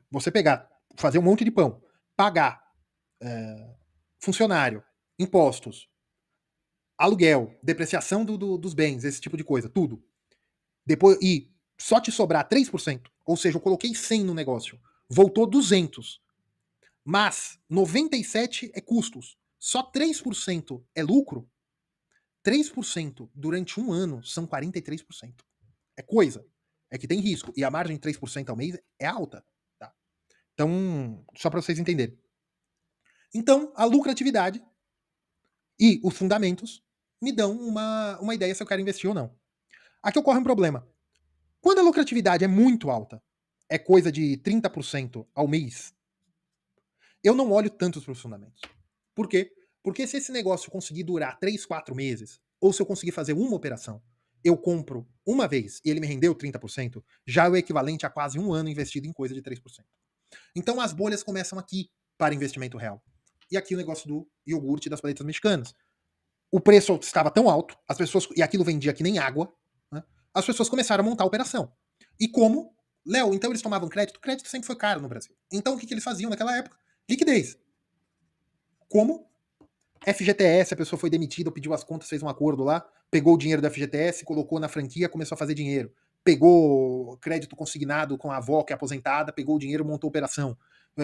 [SPEAKER 1] você pegar, fazer um monte de pão, pagar funcionário, impostos, aluguel, depreciação dos bens, esse tipo de coisa, tudo. Depois, e só te sobrar 3%, ou seja, eu coloquei 100 no negócio, voltou 200. Mas 97 é custos. Só 3% é lucro. 3% durante um ano são 43%. É coisa. É que tem risco. E a margem de 3% ao mês é alta. Tá? Então, só para vocês entenderem. Então, a lucratividade e os fundamentos me dão uma ideia se eu quero investir ou não. Aqui ocorre um problema. Quando a lucratividade é muito alta, é coisa de 30% ao mês, eu não olho tanto para os fundamentos. Por quê? Porque se esse negócio conseguir durar 3, 4 meses, ou se eu conseguir fazer uma operação, eu compro uma vez e ele me rendeu 30%, já é o equivalente a quase um ano investido em coisa de 3%. Então as bolhas começam aqui para investimento real. E aqui o negócio do iogurte das paletas mexicanas. O preço estava tão alto, as pessoas, e aquilo vendia que nem água, né? As pessoas começaram a montar a operação. E como? Léo, então eles tomavam crédito? Crédito sempre foi caro no Brasil. Então o que eles faziam naquela época? Liquidez. Como? FGTS, a pessoa foi demitida, pediu as contas, fez um acordo lá, pegou o dinheiro do FGTS, colocou na franquia, começou a fazer dinheiro. Pegou crédito consignado com a avó que é aposentada, pegou o dinheiro, montou operação.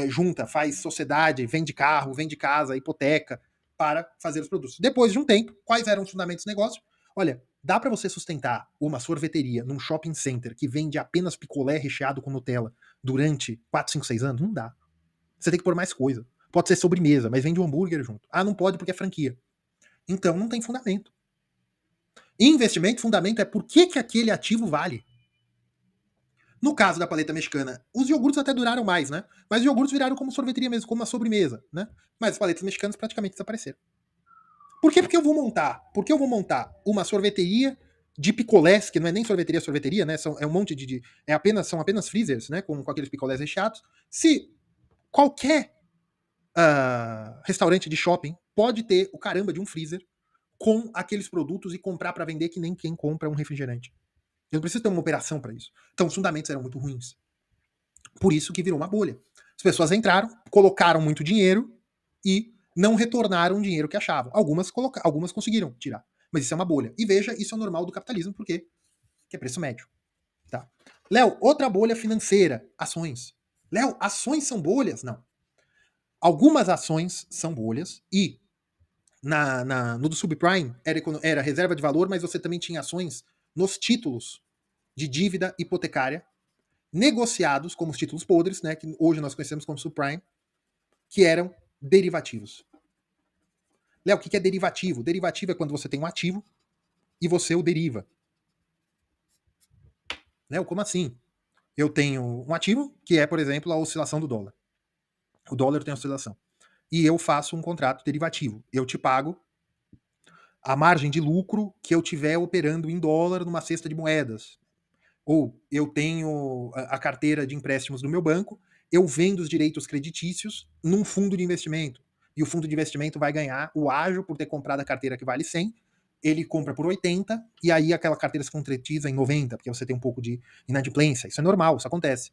[SPEAKER 1] Junta, faz sociedade, vende carro, vende casa, hipoteca, para fazer os produtos. Depois de um tempo, quais eram os fundamentos do negócio? Olha, dá para você sustentar uma sorveteria num shopping center que vende apenas picolé recheado com Nutella durante 4, 5, 6 anos? Não dá. Você tem que pôr mais coisa. Pode ser sobremesa, mas vende um hambúrguer junto. Ah, não pode porque é franquia. Então não tem fundamento. Investimento, fundamento é por que aquele ativo vale. No caso da paleta mexicana, os iogurtes até duraram mais, né? Mas os iogurtes viraram como sorveteria mesmo, como uma sobremesa, né? Mas as paletas mexicanas praticamente desapareceram. Por quê? Porque eu vou montar? Porque eu vou montar uma sorveteria de picolés, que não é nem sorveteria, né? É um monte de. São apenas freezers, né? Com aqueles picolés recheados. Se qualquer restaurante de shopping pode ter o caramba de um freezer com aqueles produtos e comprar para vender que nem quem compra um refrigerante. Eu não preciso ter uma operação para isso. Então os fundamentos eram muito ruins. Por isso que virou uma bolha. As pessoas entraram, colocaram muito dinheiro e não retornaram o dinheiro que achavam. Algumas conseguiram tirar. Mas isso é uma bolha. E veja, isso é o normal do capitalismo, porque é preço médio. Tá? Léo, outra bolha financeira, ações. Léo, ações são bolhas? Não. Algumas ações são bolhas e no do subprime era reserva de valor, mas você também tinha ações nos títulos de dívida hipotecária negociados como os títulos podres, né, que hoje nós conhecemos como subprime, que eram derivativos. Léo, o que é derivativo? Derivativo é quando você tem um ativo e você o deriva. Léo, como assim? Eu tenho um ativo que é, por exemplo, a oscilação do dólar. O dólar tem oscilação. E eu faço um contrato derivativo. Eu te pago a margem de lucro que eu tiver operando em dólar numa cesta de moedas. Ou eu tenho a carteira de empréstimos do meu banco, eu vendo os direitos creditícios num fundo de investimento. E o fundo de investimento vai ganhar o ágio por ter comprado a carteira que vale 100, ele compra por 80, e aí aquela carteira se concretiza em 90, porque você tem um pouco de inadimplência. Isso é normal, isso acontece.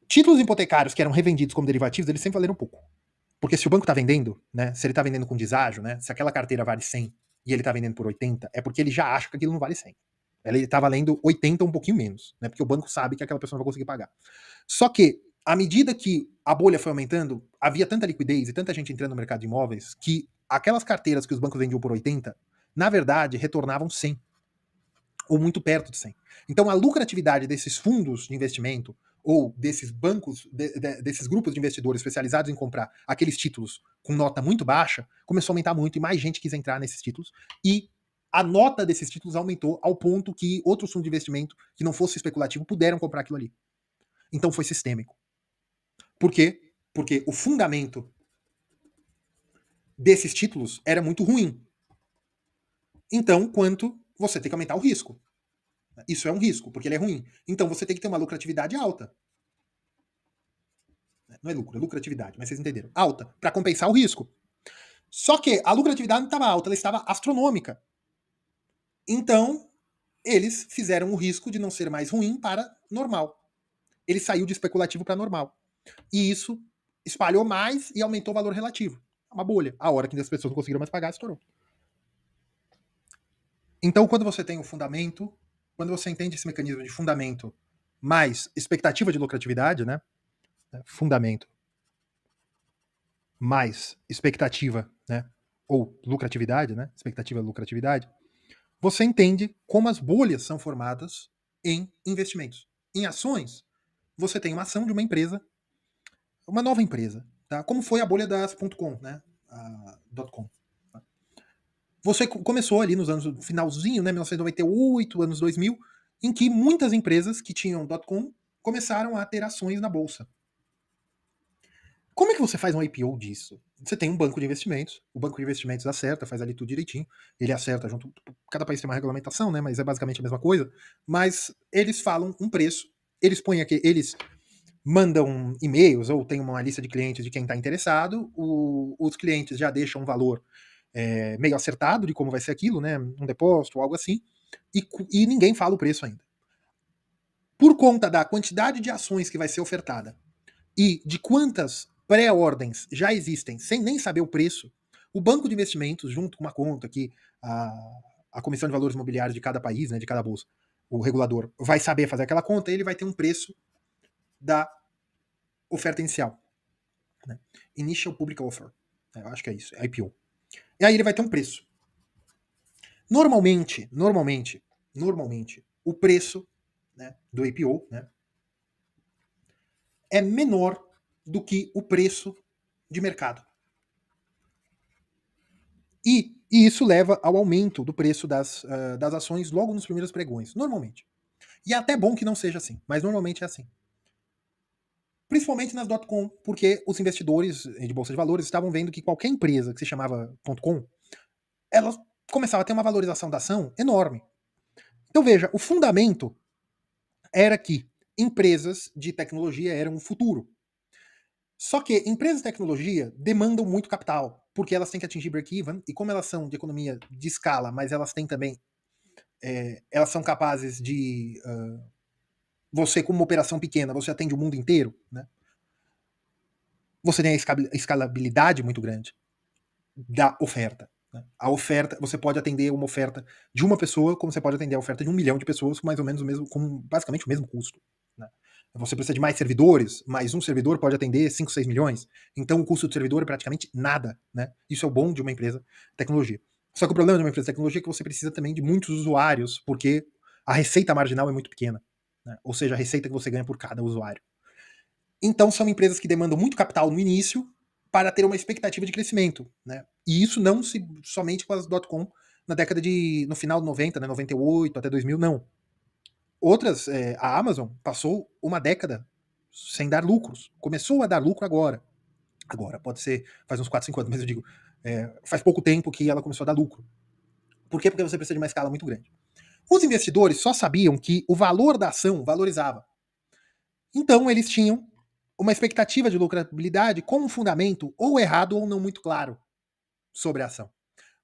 [SPEAKER 1] Títulos hipotecários que eram revendidos como derivativos, eles sempre valeram pouco. Porque se o banco está vendendo, né, se ele está vendendo com deságio, né, se aquela carteira vale 100 e ele está vendendo por 80, é porque ele já acha que aquilo não vale 100. Ele está valendo 80 um pouquinho menos, né, porque o banco sabe que aquela pessoa não vai conseguir pagar. Só que, à medida que a bolha foi aumentando, havia tanta liquidez e tanta gente entrando no mercado de imóveis que aquelas carteiras que os bancos vendiam por 80, na verdade, retornavam 100. Ou muito perto de 100. Então, a lucratividade desses fundos de investimento ou desses bancos, desses grupos de investidores especializados em comprar aqueles títulos com nota muito baixa, começou a aumentar muito e mais gente quis entrar nesses títulos e a nota desses títulos aumentou ao ponto que outros fundos de investimento que não fosse especulativo puderam comprar aquilo ali. Então foi sistêmico. Por quê? Porque o fundamento desses títulos era muito ruim. Então, quanto você tem que aumentar o risco. Isso é um risco, porque ele é ruim. Então você tem que ter uma lucratividade alta. Não é lucro, é lucratividade, mas vocês entenderam. Alta, para compensar o risco. Só que a lucratividade não estava alta, ela estava astronômica. Então, eles fizeram o risco de não ser mais ruim para normal. Ele saiu de especulativo para normal. E isso espalhou mais e aumentou o valor relativo. Uma bolha. A hora que as pessoas não conseguiram mais pagar, estourou. Então, quando você tem o fundamento, quando você entende esse mecanismo de fundamento mais expectativa de lucratividade, né? Fundamento mais expectativa, né? Ou lucratividade, né? Expectativa de lucratividade. Você entende como as bolhas são formadas em investimentos. Em ações, você tem uma ação de uma empresa, uma nova empresa, tá? Como foi a bolha das .com, né? A .com. Tá? Você começou ali nos anos finalzinho, né? 1998, anos 2000, em que muitas empresas que tinham .com começaram a ter ações na bolsa. Como é que você faz um IPO disso? Você tem um banco de investimentos, o banco de investimentos acerta, faz ali tudo direitinho, ele acerta junto, cada país tem uma regulamentação, né, mas é basicamente a mesma coisa, mas eles falam um preço, eles põem aqui, eles mandam e-mails ou tem uma lista de clientes de quem está interessado, os clientes já deixam um valor meio acertado de como vai ser aquilo, né, um depósito ou algo assim, e ninguém fala o preço ainda. Por conta da quantidade de ações que vai ser ofertada e de quantas pré-ordens já existem, sem nem saber o preço, o banco de investimentos, junto com uma conta que a Comissão de Valores Imobiliários de cada país, né, de cada bolsa, o regulador, vai saber fazer aquela conta e ele vai ter um preço da oferta inicial. Né? Initial Public Offer. Eu acho que é isso, IPO. E aí ele vai ter um preço. Normalmente, o preço, né, do IPO, né, é menor do que o preço de mercado. E isso leva ao aumento do preço das ações logo nos primeiros pregões, normalmente. E é até bom que não seja assim, mas normalmente é assim. Principalmente nas .com, porque os investidores de bolsa de valores estavam vendo que qualquer empresa que se chamava .com, ela começava a ter uma valorização da ação enorme. Então veja, o fundamento era que empresas de tecnologia eram o futuro. Só que empresas de tecnologia demandam muito capital, porque elas têm que atingir break-even, e como elas são de economia de escala, mas elas têm também, elas são capazes de, você como uma operação pequena, você atende o mundo inteiro, né? Você tem a escalabilidade muito grande da oferta. Né? A oferta, você pode atender uma oferta de uma pessoa, como você pode atender a oferta de 1 milhão de pessoas com mais ou menos o mesmo, com basicamente o mesmo custo. Né? Você precisa de mais servidores, mas um servidor pode atender 5, 6 milhões. Então o custo do servidor é praticamente nada. Né? Isso é o bom de uma empresa de tecnologia. Só que o problema de uma empresa de tecnologia é que você precisa também de muitos usuários, porque a receita marginal é muito pequena. Né? Ou seja, a receita que você ganha por cada usuário. Então são empresas que demandam muito capital no início para ter uma expectativa de crescimento. Né? E isso não se somente com as .com no final de 90, né, 98 até 2000, não. Outras, a Amazon passou uma década sem dar lucros. Começou a dar lucro agora. Agora, pode ser, faz uns 4, 5 anos, mas eu digo, faz pouco tempo que ela começou a dar lucro. Por quê? Porque você precisa de uma escala muito grande. Os investidores só sabiam que o valor da ação valorizava. Então, eles tinham uma expectativa de lucrabilidade com um fundamento ou errado ou não muito claro sobre a ação.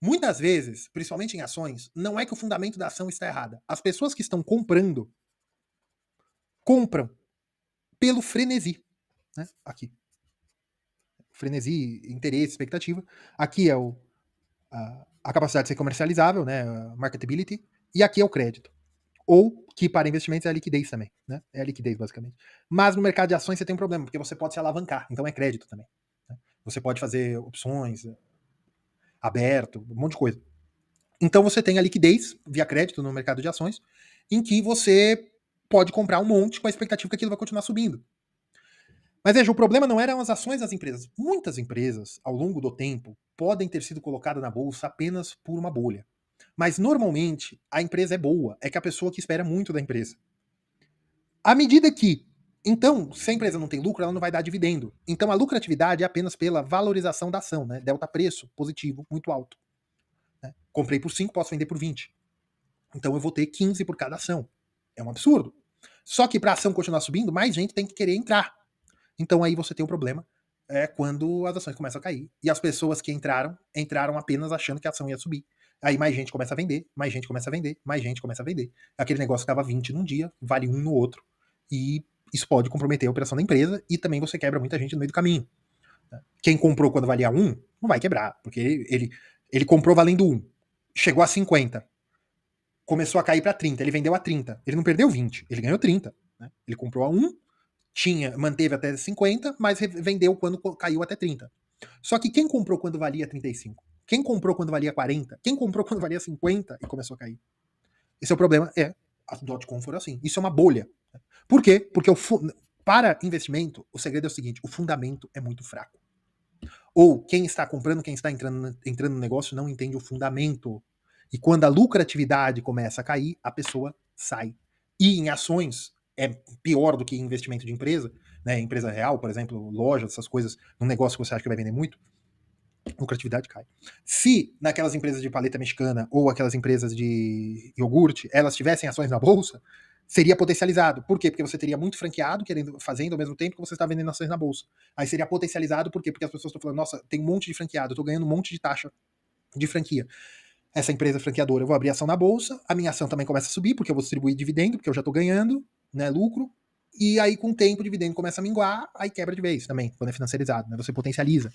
[SPEAKER 1] Muitas vezes, principalmente em ações, não é que o fundamento da ação está errado. As pessoas que estão comprando, compram pelo frenesi. Né? Aqui. Frenesi, interesse, expectativa. Aqui é a capacidade de ser comercializável, né? A marketability. E aqui é o crédito. Ou que para investimentos é a liquidez também. Né? É a liquidez, basicamente. Mas no mercado de ações você tem um problema, porque você pode se alavancar. Então é crédito também. Né? Você pode fazer opções, aberto, um monte de coisa. Então você tem a liquidez via crédito no mercado de ações, em que você pode comprar um monte com a expectativa que aquilo vai continuar subindo. Mas veja, o problema não eram as ações das empresas. Muitas empresas, ao longo do tempo, podem ter sido colocadas na bolsa apenas por uma bolha. Mas normalmente a empresa é boa, é que a pessoa que espera muito da empresa. À medida que, então, se a empresa não tem lucro, ela não vai dar dividendo. Então a lucratividade é apenas pela valorização da ação, né? Delta preço positivo muito alto. Né? Comprei por 5, posso vender por 20. Então eu vou ter 15 por cada ação. É um absurdo. Só que para a ação continuar subindo, mais gente tem que querer entrar. Então aí você tem um problema quando as ações começam a cair. E as pessoas que entraram apenas achando que a ação ia subir. Aí mais gente começa a vender, mais gente começa a vender, mais gente começa a vender. Aquele negócio que estava 20 num dia, vale 1 no outro. E isso pode comprometer a operação da empresa e também você quebra muita gente no meio do caminho. Quem comprou quando valia 1, não vai quebrar, porque ele comprou valendo 1. Chegou a 50. Começou a cair para 30, ele vendeu a 30. Ele não perdeu 20, ele ganhou 30. Né? Ele comprou a 1, manteve até 50, mas vendeu quando caiu até 30. Só que quem comprou quando valia 35? Quem comprou quando valia 40? Quem comprou quando valia 50 e começou a cair? Esse é o problema. As .com foram assim. Isso é uma bolha. Por quê? Porque para investimento, o segredo é o seguinte, o fundamento é muito fraco. Ou quem está comprando, quem está entrando no negócio não entende o fundamento. E quando a lucratividade começa a cair, a pessoa sai. E em ações é pior do que investimento de empresa, né? Empresa real, por exemplo, loja, essas coisas, um negócio que você acha que vai vender muito, a lucratividade cai. Se naquelas empresas de paleta mexicana ou aquelas empresas de iogurte, elas tivessem ações na bolsa, seria potencializado. Por quê? Porque você teria muito franqueado fazendo ao mesmo tempo que você está vendendo ações na bolsa. Aí seria potencializado, por quê? Porque as pessoas estão falando, nossa, tem um monte de franqueado, eu estou ganhando um monte de taxa de franquia. Essa empresa franqueadora, eu vou abrir ação na bolsa, a minha ação também começa a subir, porque eu vou distribuir dividendo, porque eu já estou ganhando, né, lucro, E aí, com o tempo, o dividendo começa a minguar, aí quebra de vez também, quando é financiarizado, né? Você potencializa.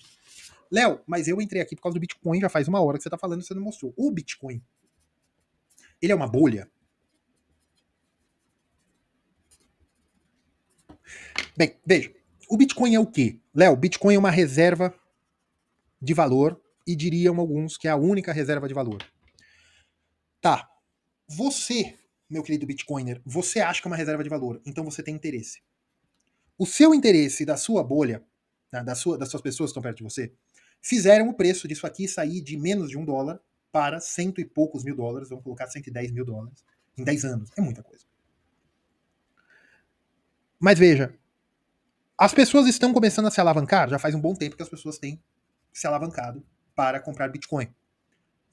[SPEAKER 1] Léo, mas eu entrei aqui por causa do Bitcoin, já faz uma hora que você tá falando e você não mostrou. O Bitcoin, ele é uma bolha? Bem, veja, o Bitcoin é o quê? Léo, o Bitcoin é uma reserva de valor e diriam alguns que é a única reserva de valor. Tá, você, meu querido Bitcoiner, você acha que é uma reserva de valor, então você tem interesse. O seu interesse da sua bolha, né, das suas pessoas que estão perto de você, fizeram o preço disso aqui sair de menos de $1 para cento e poucos mil dólares, vamos colocar 110 mil dólares, em 10 anos. É muita coisa. Mas veja, as pessoas estão começando a se alavancar, já faz um bom tempo que as pessoas têm se alavancado para comprar Bitcoin.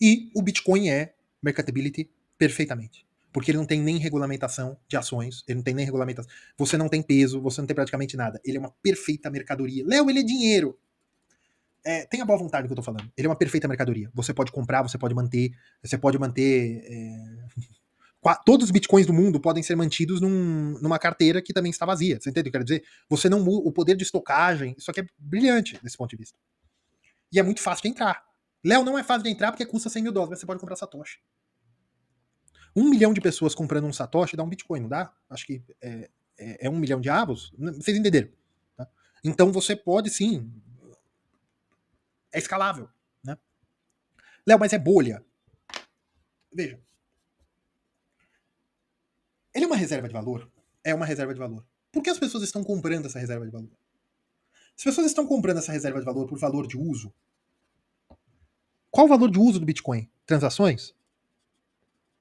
[SPEAKER 1] E o Bitcoin é mercatability perfeitamente. Porque ele não tem nem regulamentação de ações, ele não tem nem regulamentação. Você não tem peso, você não tem praticamente nada. Ele é uma perfeita mercadoria. Léo, ele é dinheiro. Tenha boa vontade do que eu tô falando. Ele é uma perfeita mercadoria. Você pode comprar, você pode manter. Você pode manter. Todos os bitcoins do mundo podem ser mantidos numa carteira que também está vazia. Você entende o que eu quero dizer? Você não o poder de estocagem, isso aqui é brilhante desse ponto de vista. E é muito fácil de entrar. Léo, não é fácil de entrar porque custa 100 mil dólares, mas você pode comprar Satoshi. 1 milhão de pessoas comprando um Satoshi dá um Bitcoin, não dá? Acho que é 1 milhão de avos. Vocês entenderam? Tá? Então você pode sim. É escalável. Né? Léo, mas é bolha. Veja. Ele é uma reserva de valor? É uma reserva de valor. Por que as pessoas estão comprando essa reserva de valor? As pessoas estão comprando essa reserva de valor por valor de uso. Qual o valor de uso do Bitcoin? Transações?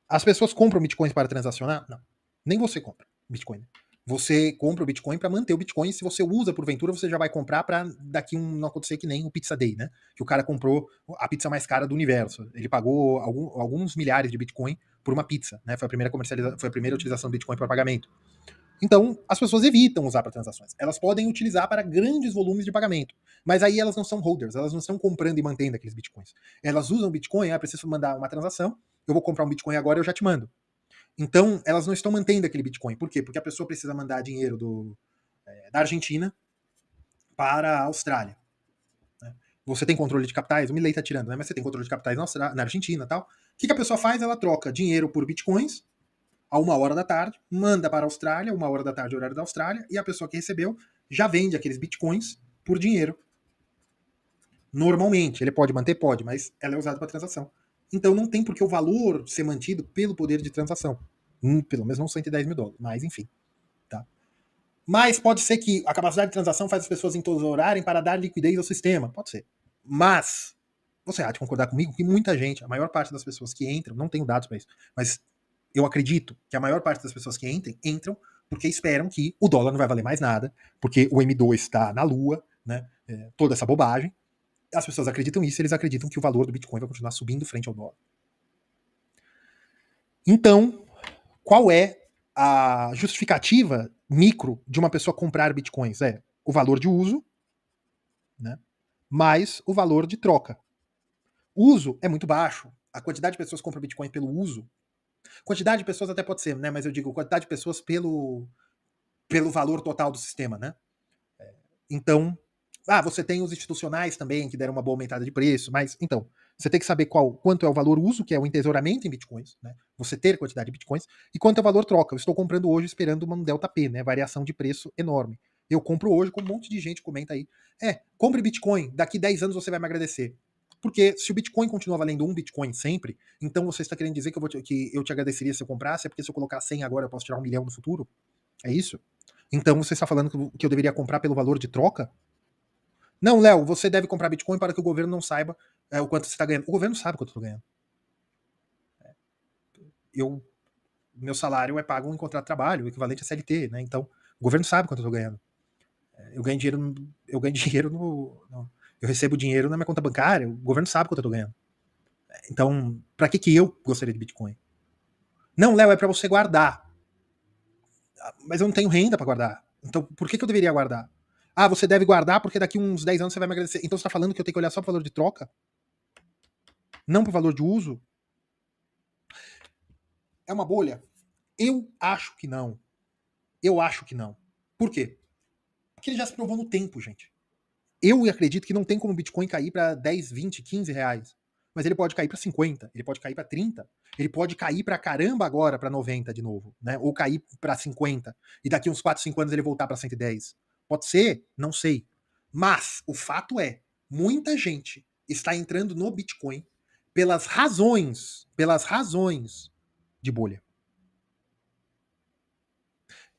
[SPEAKER 1] As pessoas compram bitcoins para transacionar? Não. Nem você compra Bitcoin. Você compra o Bitcoin para manter o Bitcoin. Se você usa porventura, você já vai comprar para daqui não acontecer que nem o Pizza Day, né? Que o cara comprou a pizza mais cara do universo. Ele pagou alguns milhares de Bitcoin por uma pizza, né? Foi a primeira utilização do Bitcoin para pagamento. Então, as pessoas evitam usar para transações. Elas podem utilizar para grandes volumes de pagamento. Mas aí elas não são holders, elas não estão comprando e mantendo aqueles bitcoins. Elas usam Bitcoin, preciso mandar uma transação, eu vou comprar um Bitcoin agora, eu já te mando. Então, elas não estão mantendo aquele Bitcoin. Por quê? Porque a pessoa precisa mandar dinheiro da Argentina para a Austrália. Né? Você tem controle de capitais? O Milley está tirando, né? Mas você tem controle de capitais na Argentina e tal. O que a pessoa faz? Ela troca dinheiro por Bitcoins a 1 hora da tarde, manda para a Austrália, 1 hora da tarde, horário da Austrália, e a pessoa que recebeu já vende aqueles Bitcoins por dinheiro. Normalmente, ele pode manter? Pode, mas ela é usada para transação. Então não tem por que o valor ser mantido pelo poder de transação. Pelo menos não 110 mil dólares, mas enfim. Tá? Mas pode ser que a capacidade de transação faz as pessoas entesourarem para dar liquidez ao sistema. Pode ser. Mas você há de concordar comigo que muita gente, a maior parte das pessoas que entram, não tenho dados para isso, mas eu acredito que a maior parte das pessoas que entram porque esperam que o dólar não vai valer mais nada, porque o M2 está na lua, né? Toda essa bobagem. As pessoas acreditam nisso, eles acreditam que o valor do Bitcoin vai continuar subindo frente ao dólar. Então, qual é a justificativa micro de uma pessoa comprar Bitcoins? É o valor de uso, né? Mais o valor de troca. O uso é muito baixo. A quantidade de pessoas que compram Bitcoin pelo uso. Quantidade de pessoas até pode ser, né? Mas eu digo quantidade de pessoas pelo valor total do sistema, né? Então, você tem os institucionais também que deram uma boa aumentada de preço, mas então, você tem que saber quanto é o valor uso, que é o entesouramento em bitcoins, né? Você ter quantidade de bitcoins, e quanto é o valor troca. Eu estou comprando hoje esperando um delta P, né? Variação de preço enorme. Eu compro hoje, com um monte de gente comenta aí. Compre Bitcoin, daqui 10 anos você vai me agradecer. Porque se o Bitcoin continua valendo um Bitcoin sempre, então você está querendo dizer que eu te agradeceria se eu comprasse, é porque se eu colocar 100 agora eu posso tirar 1 milhão no futuro? É isso? Então você está falando que eu deveria comprar pelo valor de troca? Não, Léo, você deve comprar Bitcoin para que o governo não saiba o quanto você está ganhando. O governo sabe quanto eu estou ganhando. Meu salário é pago em contrato de trabalho, o equivalente a CLT, né? Então, o governo sabe quanto eu estou ganhando. Eu ganho dinheiro eu recebo dinheiro na minha conta bancária, o governo sabe quanto eu estou ganhando. Então, para que eu gostaria de Bitcoin? Não, Léo, é para você guardar. Mas eu não tenho renda para guardar. Então, por que eu deveria guardar? Você deve guardar porque daqui uns 10 anos você vai me agradecer. Então você está falando que eu tenho que olhar só para o valor de troca? Não para o valor de uso? É uma bolha? Eu acho que não. Eu acho que não. Por quê? Porque ele já se provou no tempo, gente. Eu acredito que não tem como o Bitcoin cair para 10, 20, 15 reais. Mas ele pode cair para 50, ele pode cair para 30, ele pode cair para caramba agora para 90 de novo, né? Ou cair para 50 e daqui uns 4, 5 anos ele voltar para 110. Pode ser, não sei. Mas o fato é, muita gente está entrando no Bitcoin pelas razões de bolha.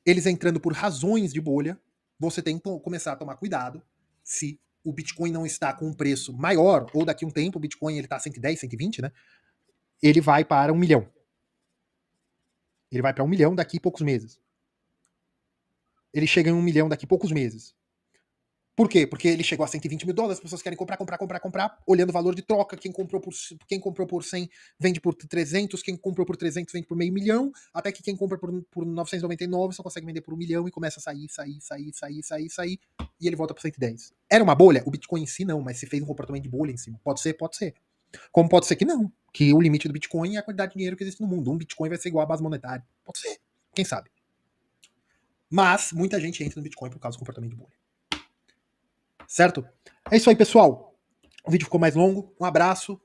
[SPEAKER 1] Eles entrando por razões de bolha, você tem que começar a tomar cuidado se o Bitcoin não está com um preço maior, ou daqui a um tempo o Bitcoin ele está 110, 120, né? Ele vai para 1 milhão. Ele vai para 1 milhão daqui a poucos meses. Ele chega em 1 milhão daqui a poucos meses. Por quê? Porque ele chegou a 120 mil dólares, as pessoas querem comprar, olhando o valor de troca. Quem comprou por 100 vende por 300, quem comprou por 300 vende por meio milhão, até que quem compra por 999 só consegue vender por 1 milhão e começa a sair, e ele volta por 110. Era uma bolha? O Bitcoin em si não, mas se fez um comportamento de bolha em cima. Pode ser? Pode ser. Como pode ser que não, que o limite do Bitcoin é a quantidade de dinheiro que existe no mundo. Um Bitcoin vai ser igual à base monetária. Pode ser. Quem sabe? Mas muita gente entra no Bitcoin por causa do comportamento de bolha. Certo? É isso aí, pessoal. O vídeo ficou mais longo. Um abraço.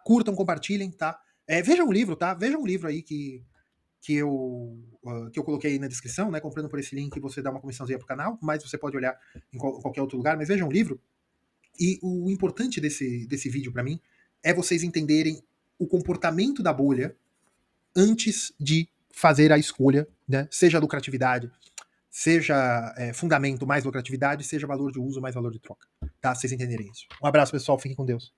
[SPEAKER 1] Curtam, compartilhem, tá? Vejam o livro, tá? Vejam o livro aí que eu coloquei aí na descrição, né? Comprando por esse link, você dá uma comissãozinha pro canal, mas você pode olhar em qualquer outro lugar. Mas vejam o livro. E o importante desse vídeo para mim é vocês entenderem o comportamento da bolha antes de fazer a escolha, né? Seja lucratividade, seja fundamento mais lucratividade, seja valor de uso mais valor de troca. Tá? Vocês entenderem isso. Um abraço, pessoal. Fiquem com Deus.